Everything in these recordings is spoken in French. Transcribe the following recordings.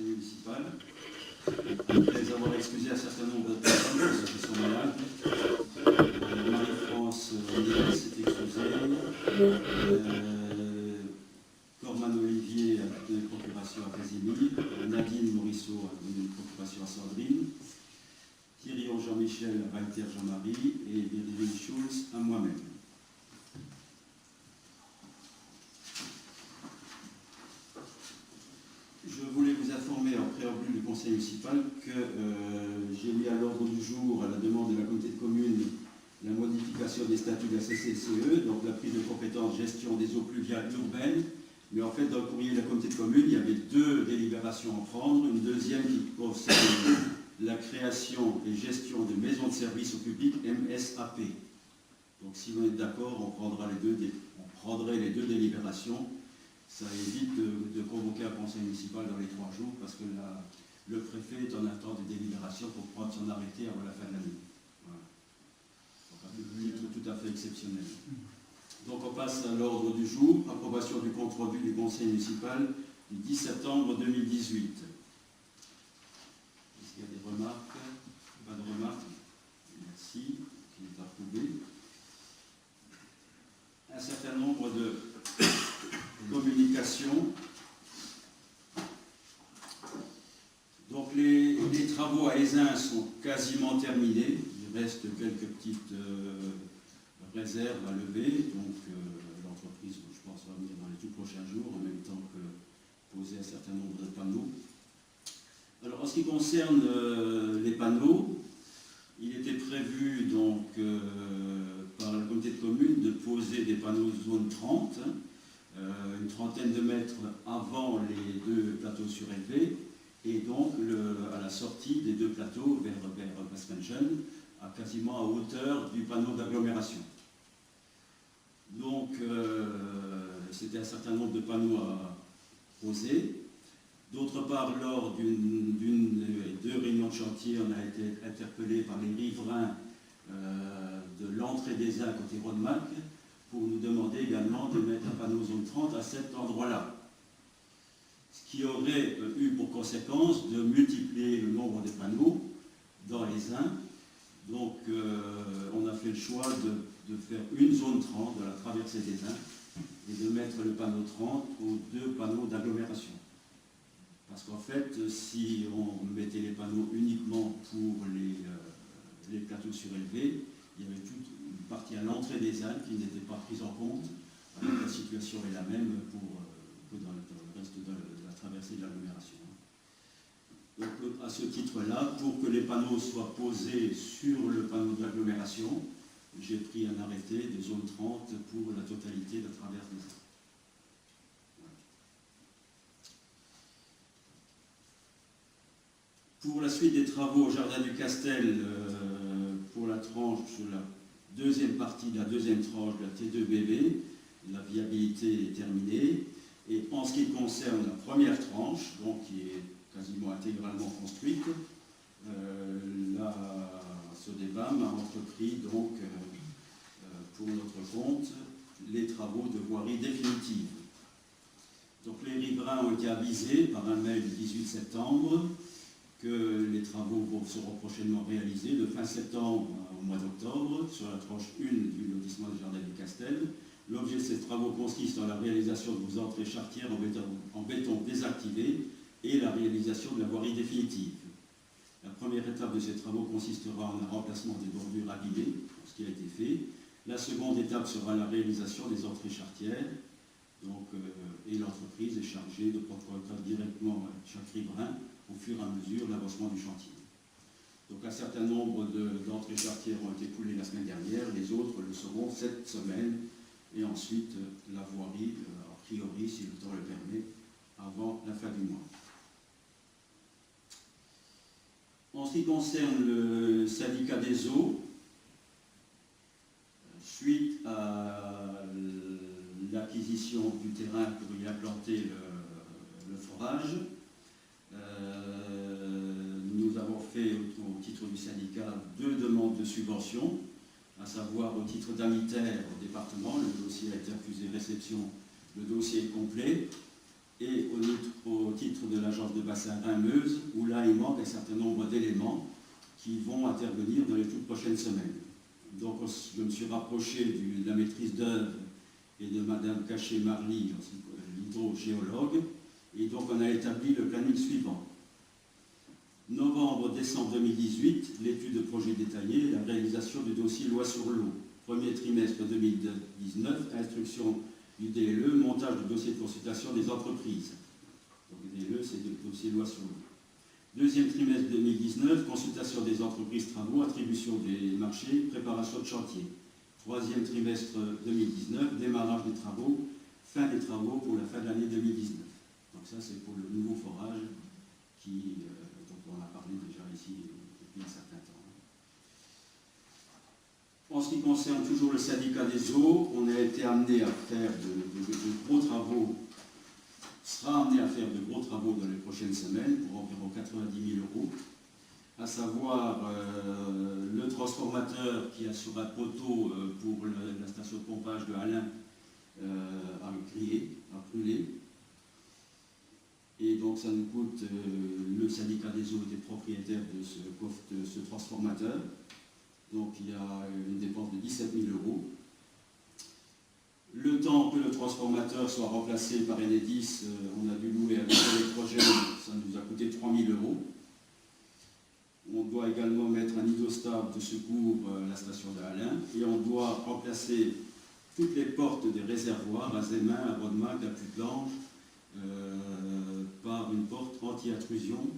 municipal. Après avoir excusé un certain nombre de personnes qui sont malades, Marie-France s'est excusée, Corman Olivier a donné une procuration à Casimir, Nadine Morisseau a donné une procuration à Sandrine, Thierry Jean-Michel à Walter Jean-Marie et Virginie Schulz à moi-même. Je voulais vous informer en préambule du conseil municipal que j'ai mis à l'ordre du jour, à la demande de la communauté de communes, la modification des statuts de la CCCE, donc la prise de compétence gestion des eaux pluviales urbaines. Mais en fait, dans le courrier de la communauté de communes, il y avait deux délibérations à prendre. Une deuxième qui concerne la création et gestion de maisons de services au public, MSAP. Donc si vous êtes d'accord, on prendrait les deux délibérations. Ça évite de convoquer un conseil municipal dans les 3 jours parce que le préfet est en attente des délibérations pour prendre son arrêté avant la fin de l'année. Voilà. Donc un titre tout à fait exceptionnel. Donc on passe à l'ordre du jour, approbation du compte-rendu du conseil municipal du 10 septembre 2018. Est-ce qu'il y a des remarques? Pas de remarques? Merci, qui est approuvé. Un certain nombre de communication. Donc les travaux à Ézin sont quasiment terminés. Il reste quelques petites réserves à lever. Donc l'entreprise, je pense, va venir dans les tout prochains jours, en même temps que poser un certain nombre de panneaux. Alors en ce qui concerne les panneaux, il était prévu donc par la communauté de communes de poser des panneaux zone 30, une trentaine de mètres avant les 2 plateaux surélevés et donc à la sortie des 2 plateaux vers Westmenschen, quasiment à hauteur du panneau d'agglomération. Donc c'était un certain nombre de panneaux à poser. D'autre part, lors d'une des 2 réunions de chantier, on a été interpellé par les riverains de l'entrée des Uns côté Rodemack pour nous demander également de mettre un panneau zone 30 à cet endroit-là. Ce qui aurait eu pour conséquence de multiplier le nombre de panneaux dans les Uns. Donc on a fait le choix de faire une zone 30 de la traversée des Uns et de mettre le panneau 30 aux 2 panneaux d'agglomération. Parce qu'en fait, si on mettait les panneaux uniquement pour les plateaux surélevés, il y avait toute une partie à l'entrée des Alpes qui n'était pas prise en compte. Alors, la situation est la même que dans le reste de la traversée de l'agglomération. Donc, à ce titre-là, pour que les panneaux soient posés sur le panneau de l'agglomération, j'ai pris un arrêté de zone 30 pour la totalité de la traversée des Alpes. Pour la suite des travaux au Jardin du Castel, pour la tranche, la deuxième partie de la deuxième tranche de la T2BB, la viabilité est terminée. Et en ce qui concerne la première tranche, donc qui est quasiment intégralement construite, ce débat m'a entrepris donc pour notre compte les travaux de voirie définitive. Donc les riverains ont été avisés par un mail du 18 septembre que les travaux seront prochainement réalisés de fin septembre au mois d'octobre sur la tranche 1 du lotissement du Jardin du Castel. L'objet de ces travaux consiste dans la réalisation de vos entrées charretières en béton désactivé et la réalisation de la voirie définitive. La première étape de ces travaux consistera en un remplacement des bordures abîmées, ce qui a été fait. La seconde étape sera la réalisation des entrées charretières. Donc, et l'entreprise est chargée de prendre contact directement avec chaque riverain au fur et à mesure de l'avancement du chantier. Donc un certain nombre d'entrées charretières ont été coulées la semaine dernière, les autres le seront cette semaine, et ensuite la voirie, a priori, si le temps le permet, avant la fin du mois. En ce qui concerne le syndicat des eaux, suite à l'acquisition du terrain pour y implanter le forage, nous avons fait au titre du syndicat 2 demandes de subvention, à savoir au titre d'Amiter au département, le dossier a été accusé réception, le dossier est complet, et au titre de l'agence de bassin Rhin-Meuse, où là il manque un certain nombre d'éléments qui vont intervenir dans les toutes prochaines semaines. Donc je me suis rapproché de la maîtrise d'œuvre et de Madame Cachet-Marly, l'hydrogéologue, et donc on a établi le planning suivant. Novembre-décembre 2018, l'étude de projet détaillé et la réalisation du dossier loi sur l'eau. Premier trimestre 2019, instruction du DLE, montage du dossier de consultation des entreprises. Donc le DLE, c'est le dossier loi sur l'eau. Deuxième trimestre 2019, consultation des entreprises, travaux, attribution des marchés, préparation de chantier. Troisième trimestre 2019, démarrage des travaux, fin des travaux pour la fin de l'année 2019. Donc ça, c'est pour le nouveau forage dont on a parlé déjà ici depuis un certain temps. En ce qui concerne toujours le syndicat des eaux, on a été amené à faire de gros travaux, sera amené à faire de gros travaux dans les prochaines semaines pour environ 90 000 €, à savoir le transformateur qui assurera le poteau pour la station de pompage de Halin a brûlé. Et donc ça nous coûte, le syndicat des eaux était propriétaire de ce transformateur. Donc il y a une dépense de 17 000 €. Le temps que le transformateur soit remplacé par Enedis, on a dû louer avec l'électrogène, ça nous a coûté 3 000 €. On doit également mettre un hydrostat de secours à la station de Halin et on doit remplacer toutes les portes des réservoirs à Zemin, à Rodemack, à Putelange par une porte anti-intrusion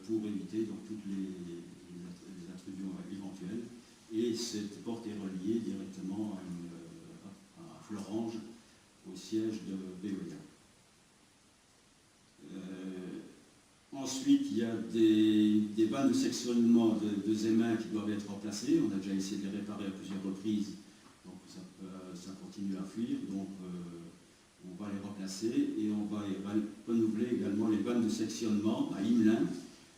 pour éviter donc toutes les intrusions éventuelles. Et cette porte est reliée directement à Florange, au siège de Veolia. Ensuite, il y a des vannes de sectionnement de Zemin qui doivent être remplacées. On a déjà essayé de les réparer à plusieurs reprises, donc ça continue à fuir. Donc on va les remplacer et on va renouveler également les vannes de sectionnement à Imelin,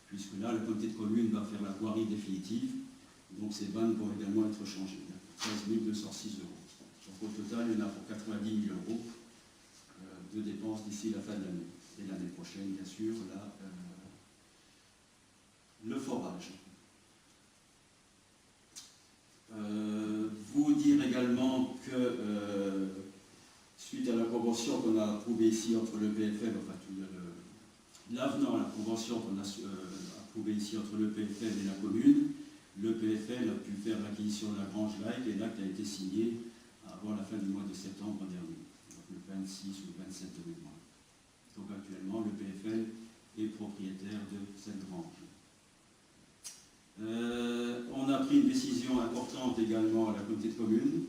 puisque là, le comité de commune va faire la voirie définitive. Donc ces vannes vont également être changées. 13 206 €. Donc au total, il y en a pour 90 000 € de dépenses d'ici la fin de l'année. Et l'année prochaine, bien sûr, là, le forage. Vous dire également que suite à la convention qu'on a approuvée ici entre le PFL, enfin l'avenant à la convention qu'on a approuvée ici entre le PFL et la commune, le PFL a pu faire l'acquisition de la Grange Laïque et l'acte a été signé avant la fin du mois de septembre dernier, donc le 26 ou le 27 de mémoire. Donc actuellement, le PFL est propriétaire de cette grange. On a pris une décision importante également à la communauté de communes,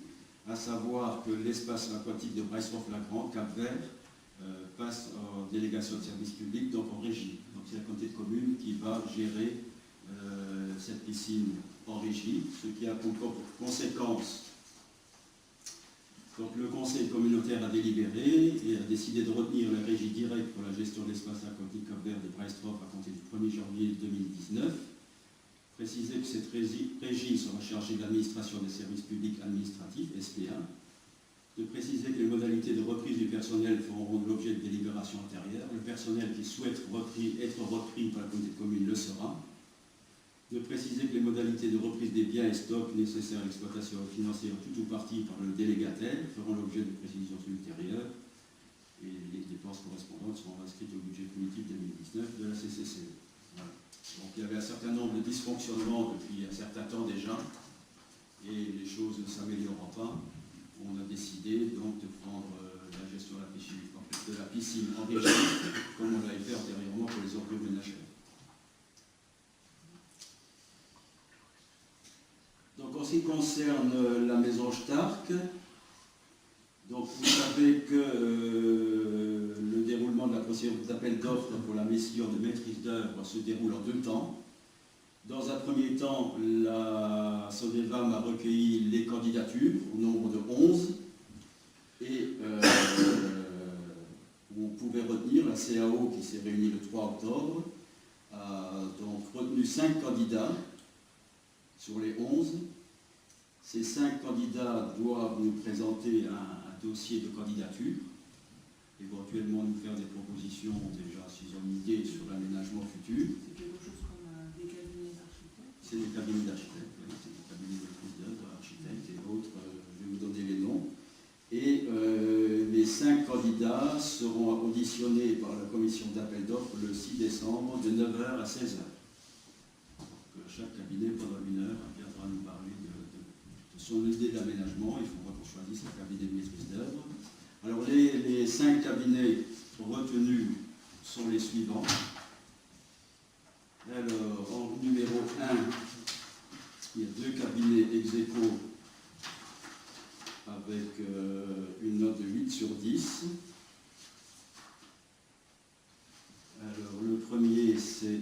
à savoir que l'espace aquatique de Breistorf-la-Grande, Cap-Vert, passe en délégation de service public, donc en régie. Donc c'est la communauté de communes qui va gérer cette piscine en régie, ce qui a comme conséquence. Donc le conseil communautaire a délibéré et a décidé de retenir la régie directe pour la gestion de l'espace aquatique Cap-Vert de Breistorf à compter du 1er janvier 2019. Préciser que cette régie sera chargée de l'administration des services publics administratifs, SPA. De préciser que les modalités de reprise du personnel feront l'objet de délibération antérieure. Le personnel qui souhaite être repris par la communauté de communes le sera. De préciser que les modalités de reprise des biens et stocks nécessaires à l'exploitation financière tout ou partie par le délégataire feront l'objet de précisions ultérieures et les dépenses correspondantes seront inscrites au budget punitif 2019 de la CCCE. Voilà. Donc il y avait un certain nombre de dysfonctionnements depuis un certain temps déjà et les choses ne s'améliorant pas. On a décidé donc de prendre la gestion de la piscine en régie comme on l'avait fait antérieurement pour les ordures ménagères. Donc en ce qui concerne la maison Stark, donc vous savez que le déroulement de la procédure d'appel d'offres pour la mission de maîtrise d'œuvre se déroule en 2 temps. Dans un premier temps, la SODEVAM a recueilli les candidatures au nombre de 11 et on pouvait retenir, la CAO qui s'est réunie le 3 octobre a donc retenu 5 candidats sur les 11. Ces 5 candidats doivent nous présenter un dossier de candidature éventuellement nous faire des propositions déjà s'ils ont une idée sur l'aménagement futur. C'est quelque chose comme des cabinets d'architectes. C'est des cabinets d'architectes, oui, c'est des cabinets de maîtrise d'architectes et autres, je vais vous donner les noms. Et les 5 candidats seront auditionnés par la commission d'appel d'offres le 6 décembre de 9h à 16h. Chaque cabinet, pendant 1 heure, viendra nous parler de son idée d'aménagement. Il faudra qu'on choisisse un cabinet de maîtrise d'œuvre. Alors, les 5 cabinets retenus sont les suivants. Alors, en numéro 1, il y a 2 cabinets ex-aequo avec une note de 8 sur 10. Alors, le premier, c'est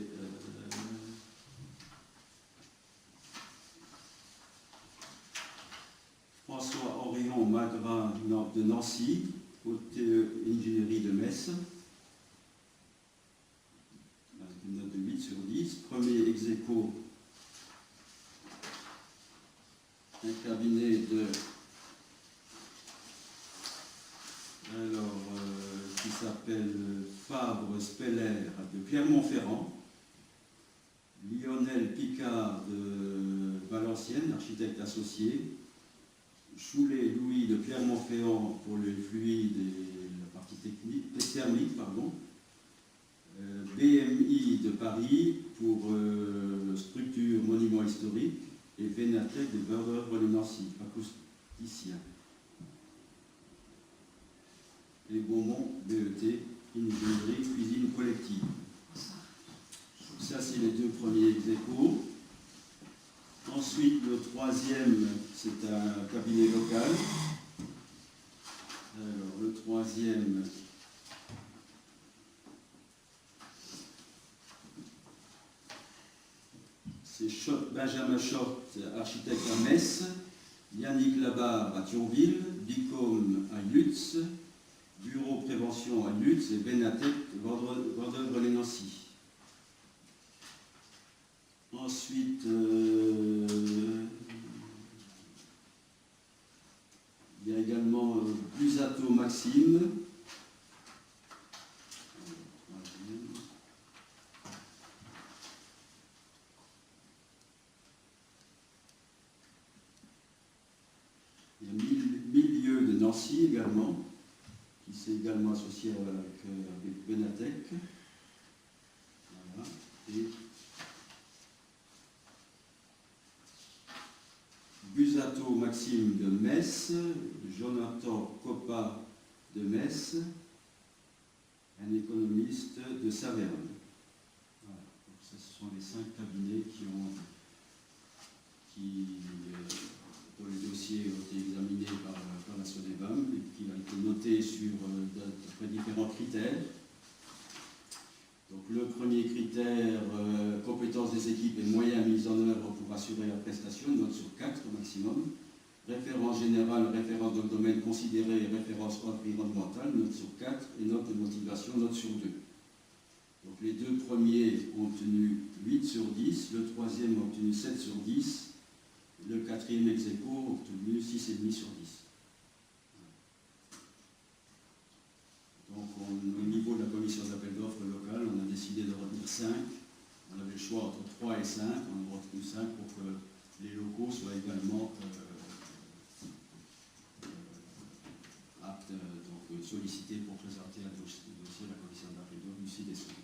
François-Henri Magrin de Nancy, au TE Ingénierie de Metz, avec une note de 8 sur 10. Premier ex-aequo, un cabinet qui s'appelle Fabre Speller de Clermont-Ferrand, Lionel Picard de Valenciennes, architecte associé, Choulet Louis de Clermont-Ferrand pour le fluide et la partie thermique, BMI de Paris pour structure monument historique et Vénatec de Beurre-de-Nancy, acousticien. Et Beaumont, BET, ingénierie, cuisine collective. Ça, c'est les 2 premiers ex-aequo. Ensuite, le troisième, c'est un cabinet local. Alors, le troisième, c'est Benjamin Schott, architecte à Metz, Yannick Labarre à Thionville, Bicom à Lutz, Bureau Prévention à Lutz et Vénatec, Vendœuvre-les-Nancy. Ensuite, il y a également Busato Maxime. Il y a Milieu de Nancy également, qui s'est également associé avec Vénatec. Voilà. Et Busato Maxime de Metz, Jonathan Coppa de Metz, un économiste de Saverne. Voilà. Donc, ce sont les 5 cabinets dont les dossiers ont été examinés par la SODEVAM et qui ont été notés d'après différents critères. Donc, le premier critère, compétence des équipes et moyens mis en œuvre pour assurer la prestation, note sur 4 au maximum. Référence générale, référence dans le domaine considéré, référence environnementale, note sur 4, et note de motivation, note sur 2. Donc les 2 premiers ont obtenu 8 sur 10, le troisième a obtenu 7 sur 10, le quatrième ex-aequo a obtenu 6,5 sur 10. Donc au niveau de la commission d'appel d'offres locale, on a décidé de retenir 5. On avait le choix entre 3 et 5, on a retenu 5 pour que les locaux soient également aptes, donc sollicités pour présenter un dossier à la commission d'appel d'offres du 6 décembre.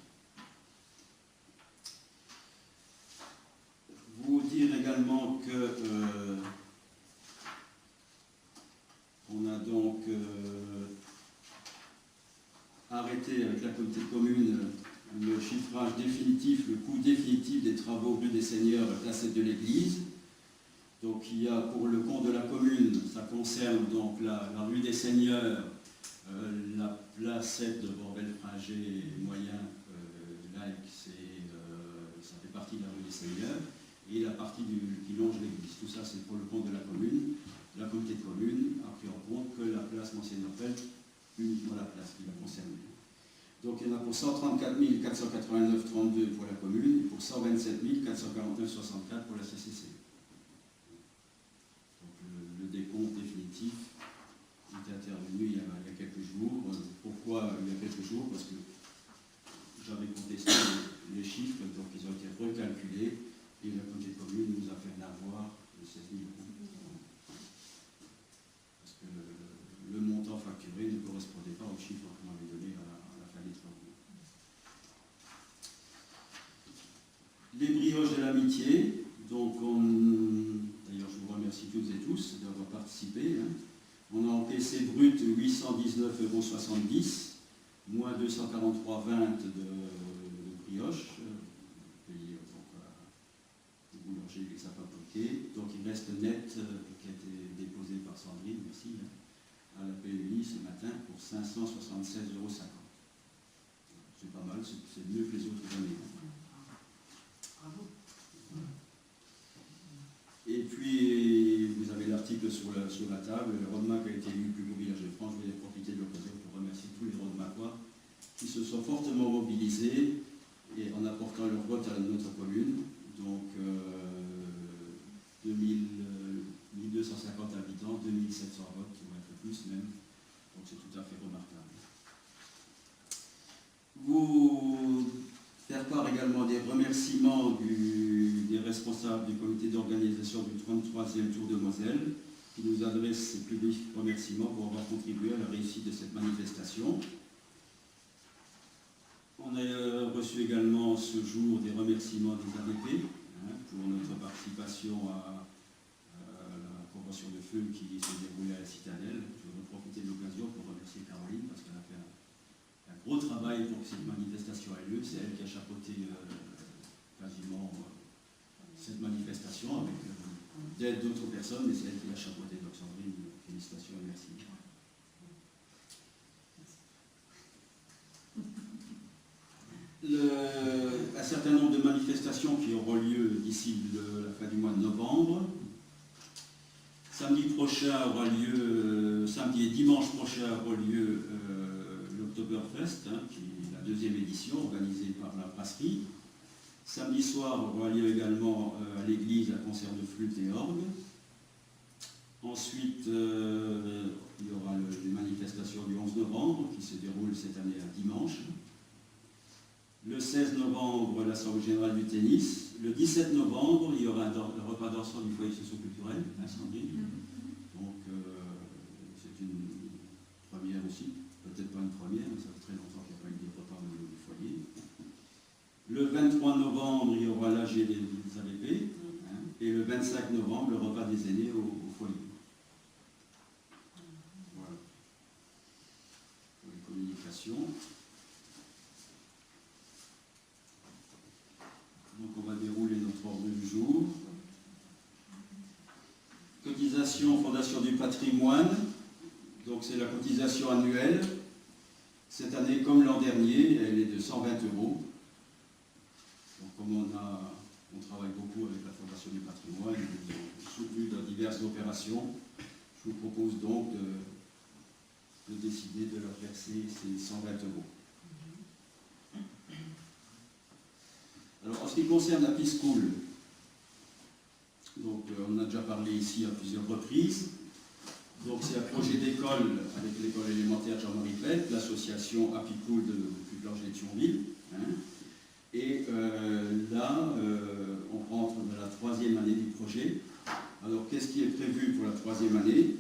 Vous dire également que on a donc arrêté avec la communauté de communes le chiffrage définitif, le coût définitif des travaux rue des Seigneurs, placette de l'église. Donc il y a pour le compte de la commune, ça concerne donc la rue des Seigneurs, la placette de Borbel-Fringé moyen, ça fait partie de la rue des Seigneurs, et la partie qui longe l'église. Tout ça c'est pour le compte de la commune. La communauté de communes a pris en compte que la place Monseigneur-Pell, uniquement la place qui la concerne. Donc il y en a pour 134 489,32 pour la commune et pour 127 449,64 pour la CCC. Donc le décompte définitif est intervenu il y a quelques jours. Pourquoi de l'amitié. Donc, d'ailleurs, je vous remercie toutes et tous d'avoir participé. Hein. On a encaissé brut 819,70 €, moins 243,20 € de brioche, payé donc au boulanger et les sapins-pompiers. Donc, il reste net, qui a été déposé par Sandrine, merci, hein, à la PEI ce matin pour 576,50 €. C'est pas mal, c'est mieux que les autres années. Bravo. Et puis, vous avez l'article sur la table, le Rodemack a été élu le plus beau village de France. Je vais profiter de l'occasion pour remercier tous les Rodemacquois qui se sont fortement mobilisés et en apportant leur vote à notre commune. Donc, 1250 habitants, 2700 votes, ou un peu plus même. Donc, c'est tout à fait remarquable. Vous faire part également des remerciements des responsables du comité d'organisation du 33e Tour de Moselle, qui nous adressent ces publics remerciements pour avoir contribué à la réussite de cette manifestation. On a reçu également ce jour des remerciements des AVP pour notre participation à la convention de feu qui s'est déroulée à la Citadelle. Je voudrais profiter de l'occasion pour remercier Caroline parce qu'elle a fait un gros travail pour que cette manifestation ait lieu. C'est elle qui a chapeauté quasiment cette manifestation avec d'aide d'autres personnes, mais c'est elle qui l'a chapeauté. Donc Sandrine, félicitations et merci. Un certain nombre de manifestations qui auront lieu d'ici la fin du mois de novembre. Samedi prochain aura lieu, samedi et dimanche prochain aura lieu l'Oktoberfest, qui est la 2e édition organisée par la brasserie. Samedi soir aura lieu également à l'église un concert de flûte et orgue. Ensuite, il y aura les manifestations du 11 novembre qui se déroulent cette année un dimanche. Le 16 novembre, l'Assemblée générale du tennis. Le 17 novembre, il y aura le repas d'ensemble du foyer socio-culturel, incendie. Donc, c'est une première aussi. Peut-être pas une première, mais ça fait très longtemps qu'il n'y a pas eu de repas au niveau du foyer. Le 23 novembre, il y aura l'AG des AVP. Et le 25 novembre, le repas des aînés au foyer. Voilà. Pour les communications. Donc on va dérouler notre ordre du jour. Cotisation Fondation du patrimoine. Donc c'est la cotisation annuelle. Cette année, comme l'an dernier, elle est de 120 €. Donc comme on travaille beaucoup avec la Fondation du patrimoine, nous avons soutenu dans diverses opérations. Je vous propose donc de décider de leur verser ces 120 €. Alors, en ce qui concerne la Piscool, donc on a déjà parlé ici à plusieurs reprises. Donc c'est un projet d'école avec l'école élémentaire Jean-Marie Pett, l'association Apicool de Puy-Blanchet de Thionville. Et là, on rentre dans la 3e année du projet. Alors, qu'est-ce qui est prévu pour la 3e année?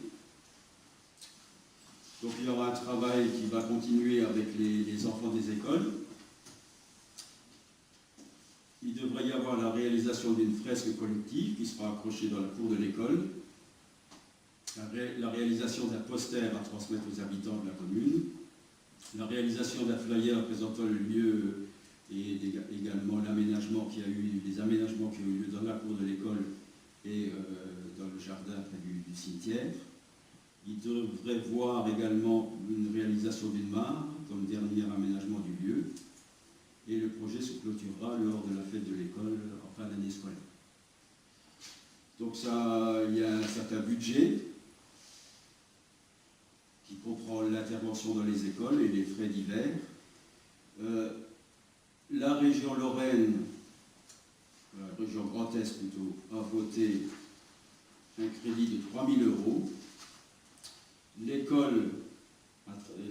Donc, il y aura un travail qui va continuer avec les enfants des écoles. Il devrait y avoir la réalisation d'une fresque collective qui sera accrochée dans la cour de l'école. La réalisation d'un poster à transmettre aux habitants de la commune. La réalisation d'un flyer présentant le lieu et également l'aménagement qui a eu, les aménagements qui ont eu lieu dans la cour de l'école et dans le jardin près du cimetière. Il devrait voir également une réalisation d'une mare comme dernier aménagement du lieu. Et le projet se clôturera lors de la fête de l'école en fin d'année scolaire. Donc ça, il y a un certain budget qui comprend l'intervention dans les écoles et les frais divers. La région Lorraine, la région Grand Est plutôt, a voté un crédit de 3 000 €. L'école,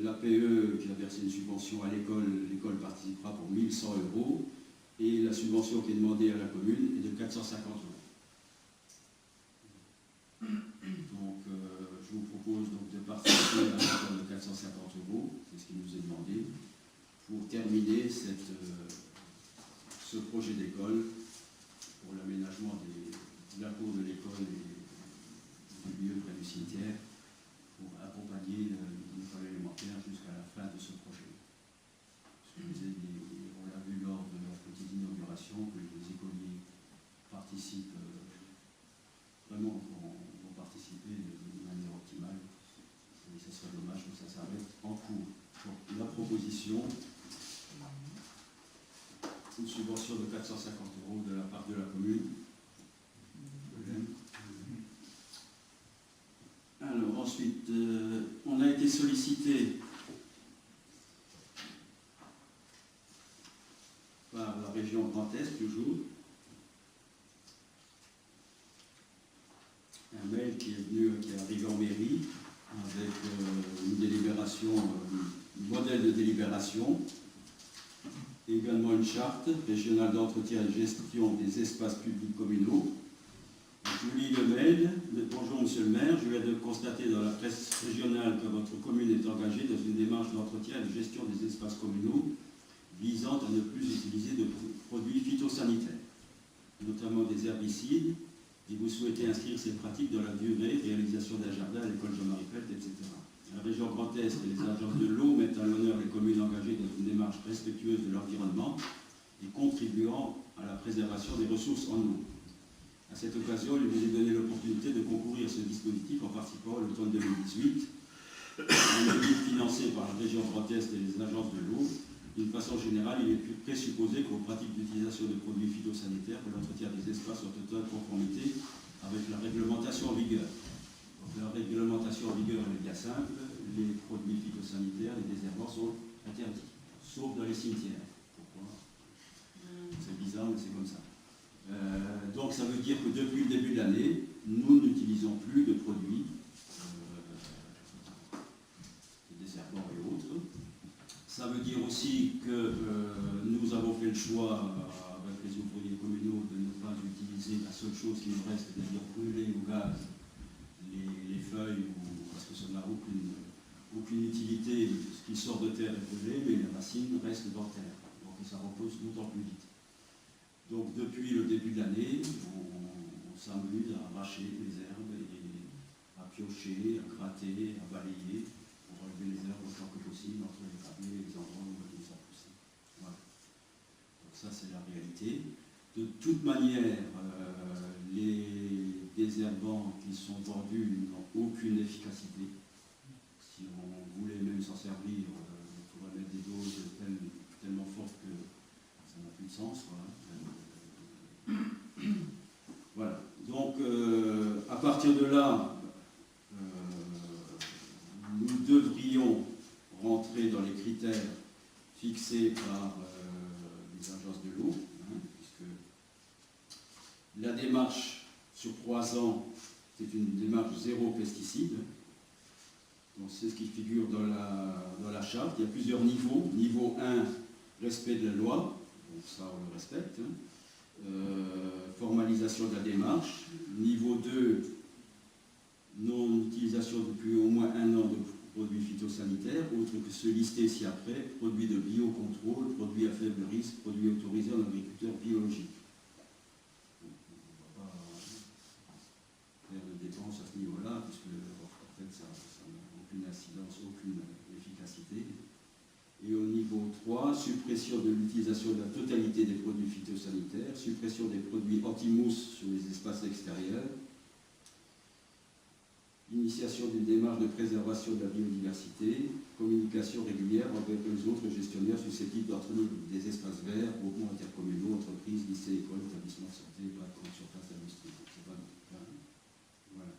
l'APE qui a versé une subvention à l'école, l'école participera pour 1 100 € et la subvention qui est demandée à la commune est de 450 €. Donc je vous propose donc de participer à un montant de 450 €, c'est ce qui nous est demandé, pour terminer ce projet d'école, l'aménagement de la cour de l'école et du lieu près du cimetière pour accompagner l'école élémentaire jusqu'à la fin de ce projet. On l'a vu lors de leur petite inauguration que les écoliers participent vraiment vont participer de manière optimale. Et ce serait dommage que ça s'arrête en cours. Donc, la proposition, une subvention de 450 € de la part de la commune. Alors ensuite, on a été sollicité par la région Grand Est toujours. Un mail qui est arrivé en mairie avec une délibération, un modèle de délibération, également une charte régionale d'entretien et de gestion des espaces publics communaux. Je lis le mail. Bonjour Monsieur le maire, je viens de constater dans la presse régionale que votre commune est engagée dans une démarche d'entretien et de gestion des espaces communaux visant à ne plus utiliser de produits phytosanitaires, notamment des herbicides, et vous souhaitez inscrire ces pratiques dans la durée, réalisation d'un jardin à l'école Jean-Marie Pelt, etc. La région Grand Est et les agences de l'eau mettent à l'honneur les communes engagées dans une démarche respectueuse de l'environnement et contribuant à la préservation des ressources en eau. À cette occasion, il vous est donné l'opportunité de concourir à ce dispositif en participant à l'automne 2018, un audit financé par la région Grand Est et les agences de l'eau. D'une façon générale, il est présupposé que vos pratiques d'utilisation de produits phytosanitaires pour l'entretien des espaces sont en totale conformité avec la réglementation en vigueur. Donc, la réglementation en vigueur elle est bien simple, les produits phytosanitaires, les désherbants sont interdits, sauf dans les cimetières. Pourquoi? C'est bizarre, mais c'est comme ça. Donc ça veut dire que depuis le début de l'année, nous n'utilisons plus de produits, des désherbants et autres. Ça veut dire aussi que nous avons fait le choix avec les ouvriers communaux de ne pas utiliser la seule chose qui nous reste, c'est-à-dire brûler au gaz les feuilles, parce que ça n'a aucune utilité. Ce qui sort de terre est brûlé, mais les racines restent dans terre. Donc ça repose d'autant plus vite. Donc depuis le début de l'année, on s'amuse à arracher les herbes et à piocher, à gratter, à balayer pour enlever les herbes autant que possible entre les graviers et les endroits où elles sont poussées. Voilà. Donc ça c'est la réalité. De toute manière, les désherbants qui sont vendus n'ont aucune efficacité. Si on voulait même s'en servir, on pourrait mettre des doses tellement fortes que ça n'a plus de sens. Voilà. Voilà. Donc, à partir de là, nous devrions rentrer dans les critères fixés par les agences de l'eau, puisque la démarche sur 3 ans, c'est une démarche zéro pesticide. Donc, c'est ce qui figure dans la charte. Il y a plusieurs niveaux. Niveau 1, respect de la loi. Donc, ça, on le respecte. Formalisation de la démarche. Niveau 2, non-utilisation depuis au moins 1 an de produits phytosanitaires, autres que ceux listés ci-après, produits de biocontrôle, produits à faible risque, produits autorisés en agriculture biologique. On ne va pas faire de dépenses à ce niveau-là, puisque en fait ça n'a aucune incidence, aucune efficacité. Et au niveau 3, suppression de l'utilisation de la totalité des produits phytosanitaires, suppression des produits anti-mousse sur les espaces extérieurs, initiation d'une démarche de préservation de la biodiversité, communication régulière avec les autres gestionnaires susceptibles d'entretenir des espaces verts, groupements intercommunaux, entreprises, lycées, écoles, établissements de santé, plateformes, surface d'industrie. Voilà.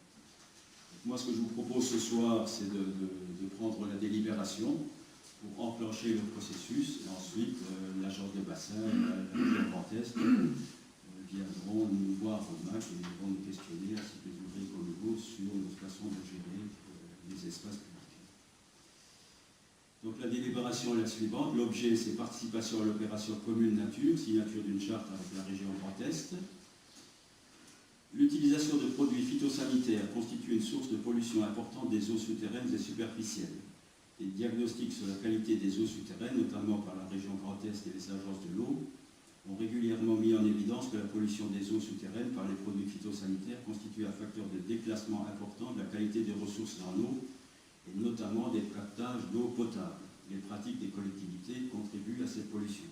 Moi, ce que je vous propose ce soir, c'est de prendre la délibération pour enclencher le processus, et ensuite l'agence de bassin, la région Grand Est viendront nous voir au MAC et vont nous questionner, ainsi que les ouvriers communaux, sur notre façon de gérer les espaces publics. Donc la délibération est la suivante. L'objet, c'est participation à l'opération commune nature, signature d'une charte avec la région Grand Est. L'utilisation de produits phytosanitaires constitue une source de pollution importante des eaux souterraines et superficielles. Les diagnostics sur la qualité des eaux souterraines, notamment par la région Grand Est et les agences de l'eau, ont régulièrement mis en évidence que la pollution des eaux souterraines par les produits phytosanitaires constitue un facteur de déclassement important de la qualité des ressources en eau, et notamment des captages d'eau potable. Les pratiques des collectivités contribuent à cette pollution.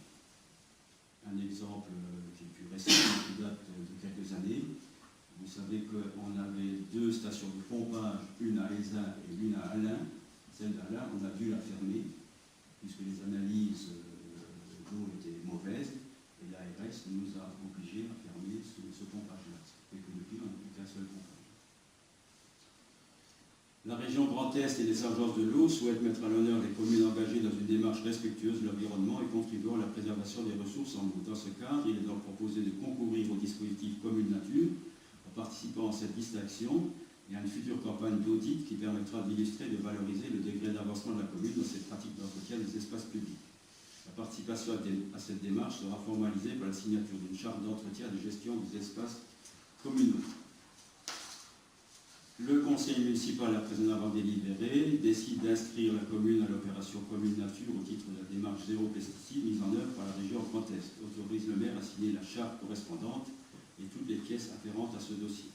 Un exemple qui est plus récent, qui date de quelques années. Vous savez qu'on avait 2 stations de pompage, une à Aisin et une à Allain. Celle d'Alain, on a dû la fermer, puisque les analyses d'eau étaient mauvaises, et l'ARS nous a obligés à fermer ce pompage-là. Et que depuis, on n'a plus qu'un seul pompage. La région Grand Est et les agences de l'eau souhaitent mettre à l'honneur les communes engagées dans une démarche respectueuse de l'environnement et contribuant à la préservation des ressources en eau. Dans ce cadre, il est donc proposé de concourir au dispositif Commune Nature en participant à cette distinction et à une future campagne d'audit qui permettra d'illustrer et de valoriser le degré d'avancement de la commune dans cette pratique d'entretien des espaces publics. La participation à cette démarche sera formalisée par la signature d'une charte d'entretien et de gestion des espaces communaux. Le conseil municipal, après en avoir délibéré, décide d'inscrire la commune à l'opération Commune Nature au titre de la démarche zéro pesticide mise en œuvre par la région Grand Est. Autorise le maire à signer la charte correspondante et toutes les pièces afférentes à ce dossier.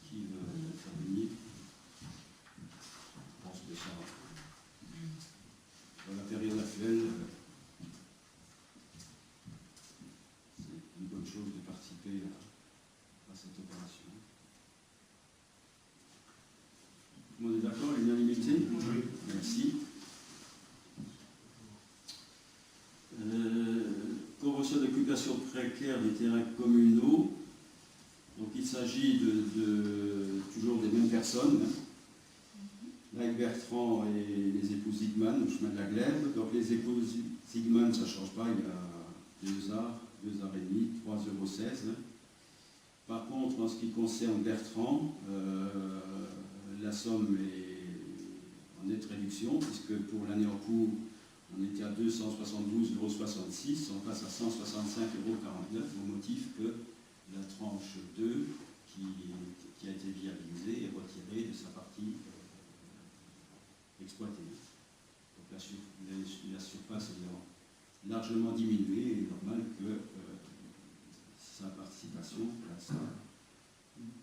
Qui veut intervenir? Je pense que ça, dans la période actuelle, c'est une bonne chose de participer à cette opération. Tout le monde est d'accord? L'unanimité? Oui. Merci. Convention d'occupation précaire des terrains communaux. Donc il s'agit toujours des mêmes personnes. Laïc Bertrand et les époux Zygman au chemin de la Glèbe. Donc les époux Zygman, ça ne change pas, il y a 2 arts, 2 arts et demi, 3,16 €. Par contre, en ce qui concerne Bertrand, la somme est en nette réduction, puisque pour l'année en cours, on était à 272,66 €, on passe à 165,49 € au motif que la tranche 2, qui a été viabilisée, est retirée de sa partie exploitée. Donc la surface ayant largement diminué, il est normal que sa participation,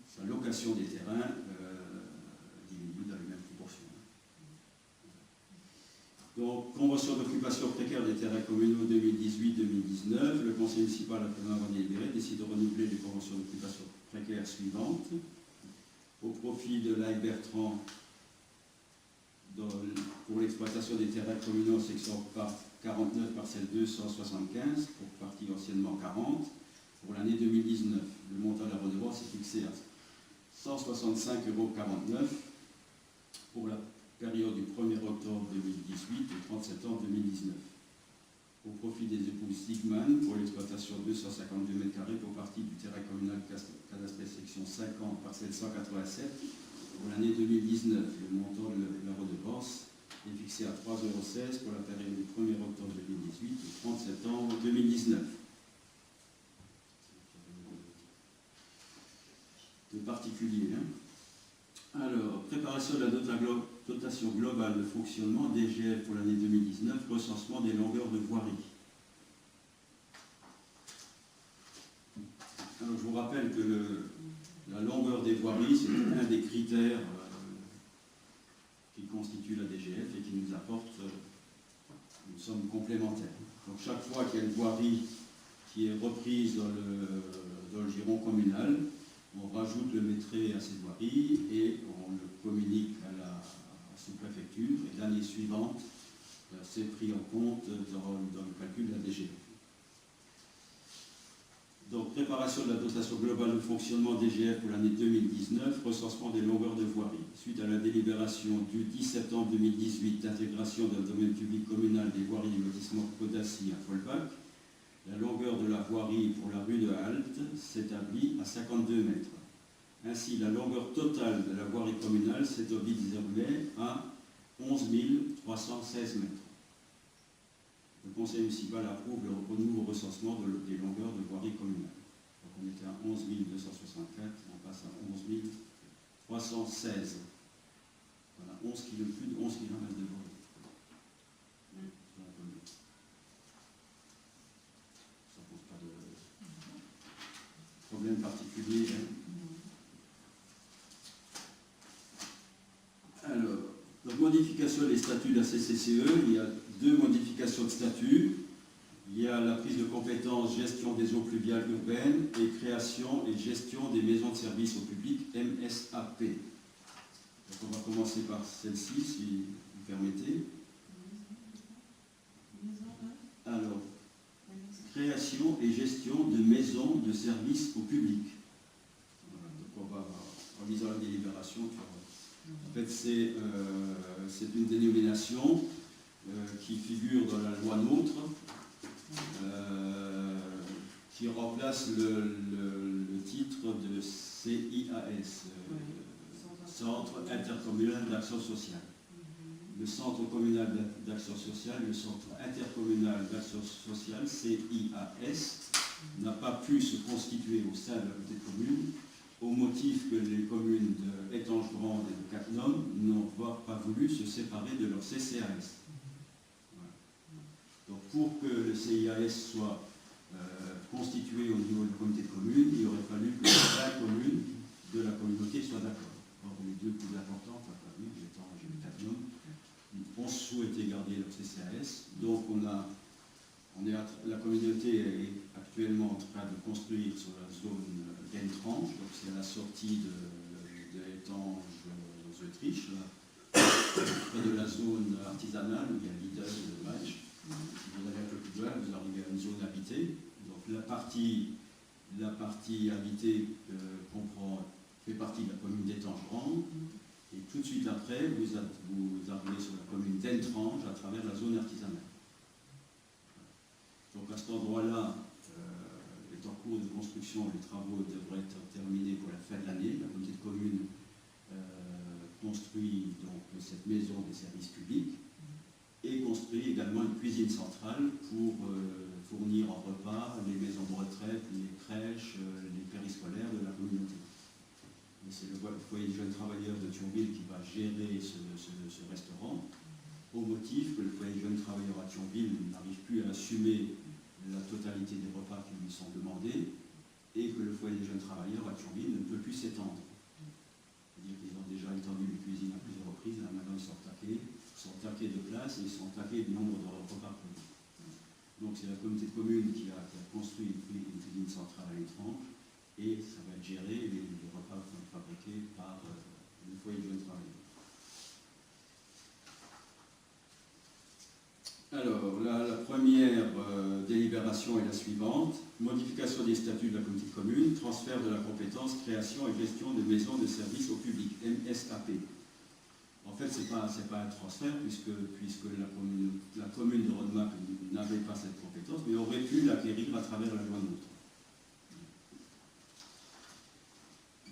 sa location des terrains diminue dans les mêmes proportions. Donc, convention d'occupation précaire des terrains communaux 2018-2019, le conseil municipal, après avoir délibéré, décide de renouveler les conventions d'occupation précaire suivantes. Au profit de Laïc Bertrand, pour l'exploitation des terrains communaux, section 49, parcelle 275, pour partie anciennement 40, pour l'année 2019. Le montant de la redevance est fixé à 165,49 € pour la période du 1er octobre 2018 au 30 septembre 2019. Au profit des époux Zygman pour l'exploitation 252 m² pour partie du terrain communal cadastré section 50, parcelle 187 pour l'année 2019. Le montant de la redevance est fixé à 3,16 € pour la période du 1er octobre 2018 au 30 septembre 2019. De particulier. Alors, préparation de la dotation globale de fonctionnement DGF pour l'année 2019, recensement des longueurs de voirie. Alors, je vous rappelle que la longueur des voiries, c'est un des critères qui constitue la DGF et qui nous apporte une somme complémentaire. Donc, chaque fois qu'il y a une voirie qui est reprise dans le giron communal, on rajoute le maîtrais à cette voirie et on le communique à la sous-préfecture. Et l'année suivante, c'est pris en compte dans le calcul de la DGF. Donc, préparation de la dotation globale de fonctionnement DGF pour l'année 2019, recensement des longueurs de voirie. Suite à la délibération du 10 septembre 2018 d'intégration dans le domaine public communal des voiries du lotissement Codassi à Folbach, la longueur de la voirie pour la rue de Halte s'établit à 52 mètres. Ainsi, la longueur totale de la voirie communale s'établit désormais à 11 316 mètres. Le conseil municipal approuve le nouveau recensement des longueurs de voirie communale. Donc on était à 11 264, on passe à 11 316. Voilà, plus de 11 km de voirie. modification des statuts de la CCCE, il y a 2 modifications de statut. Il y a la prise de compétence gestion des eaux pluviales urbaines et création et gestion des maisons de services au public, MSAP. Donc on va commencer par celle-ci, si vous permettez. Alors, création et gestion de maisons de services au public. Voilà, donc on va, en lisant la délibération, en fait c'est une dénomination qui figure dans la loi NOTRe, qui remplace le titre de CIAS, Centre intercommunal d'action sociale. Le Centre communal d'action sociale, le Centre intercommunal d'action sociale, CIAS, n'a pas pu se constituer au sein de la communauté de communes au motif que les communes d'Étanges-Grandes et de Cattenom n'ont pas voulu se séparer de leur CCAS. Voilà. Donc pour que le CIAS soit constitué au niveau de la communauté de communes, il aurait fallu que les 20 communes de la communauté soient d'accord. Or, les 2 plus importantes, Étanges et Cattenom, ont souhaité garder leur CCAS. Donc la communauté est actuellement en train de construire sur la zone d'Entrange, donc c'est à la sortie de Étanges-Autriche, près de la zone artisanale où il y a Lidl et le match. Vous allez un peu plus loin, vous arrivez à une zone habitée. Donc la partie habitée fait partie de la commune d'Étanges-Grandes. Et tout de suite après, vous arrivez sur la commune d'Entrange à travers la zone artisanale. Donc à cet endroit-là, est en cours de construction, les travaux devraient être terminés pour la fin de l'année. La communauté de communes construit donc cette maison des services publics et construit également une cuisine centrale pour fournir en repas les maisons de retraite, les crèches, les périscolaires de la communauté. Et c'est le foyer des jeunes travailleurs de Thionville qui va gérer ce restaurant, au motif que le foyer des jeunes travailleurs à Thionville n'arrive plus à assumer la totalité des repas qui lui sont demandés et que le foyer des jeunes travailleurs à Thionville ne peut plus s'étendre. C'est-à-dire qu'ils ont déjà étendu les cuisines à plusieurs reprises, là maintenant ils sont taqués de place et ils sont taqués du nombre de repas produits. Donc c'est la communauté de communes qui a construit une cuisine centrale à Étrange et ça va être géré, les repas sont fabriqués par le foyer des jeunes travailleurs. Alors, la première délibération est la suivante. Modification des statuts de la communauté de communes, transfert de la compétence, création et gestion de maisons de services au public, MSAP. En fait, ce n'est pas un transfert, puisque la commune de Rodemack n'avait pas cette compétence, mais aurait pu l'acquérir à travers la loi NOTRe.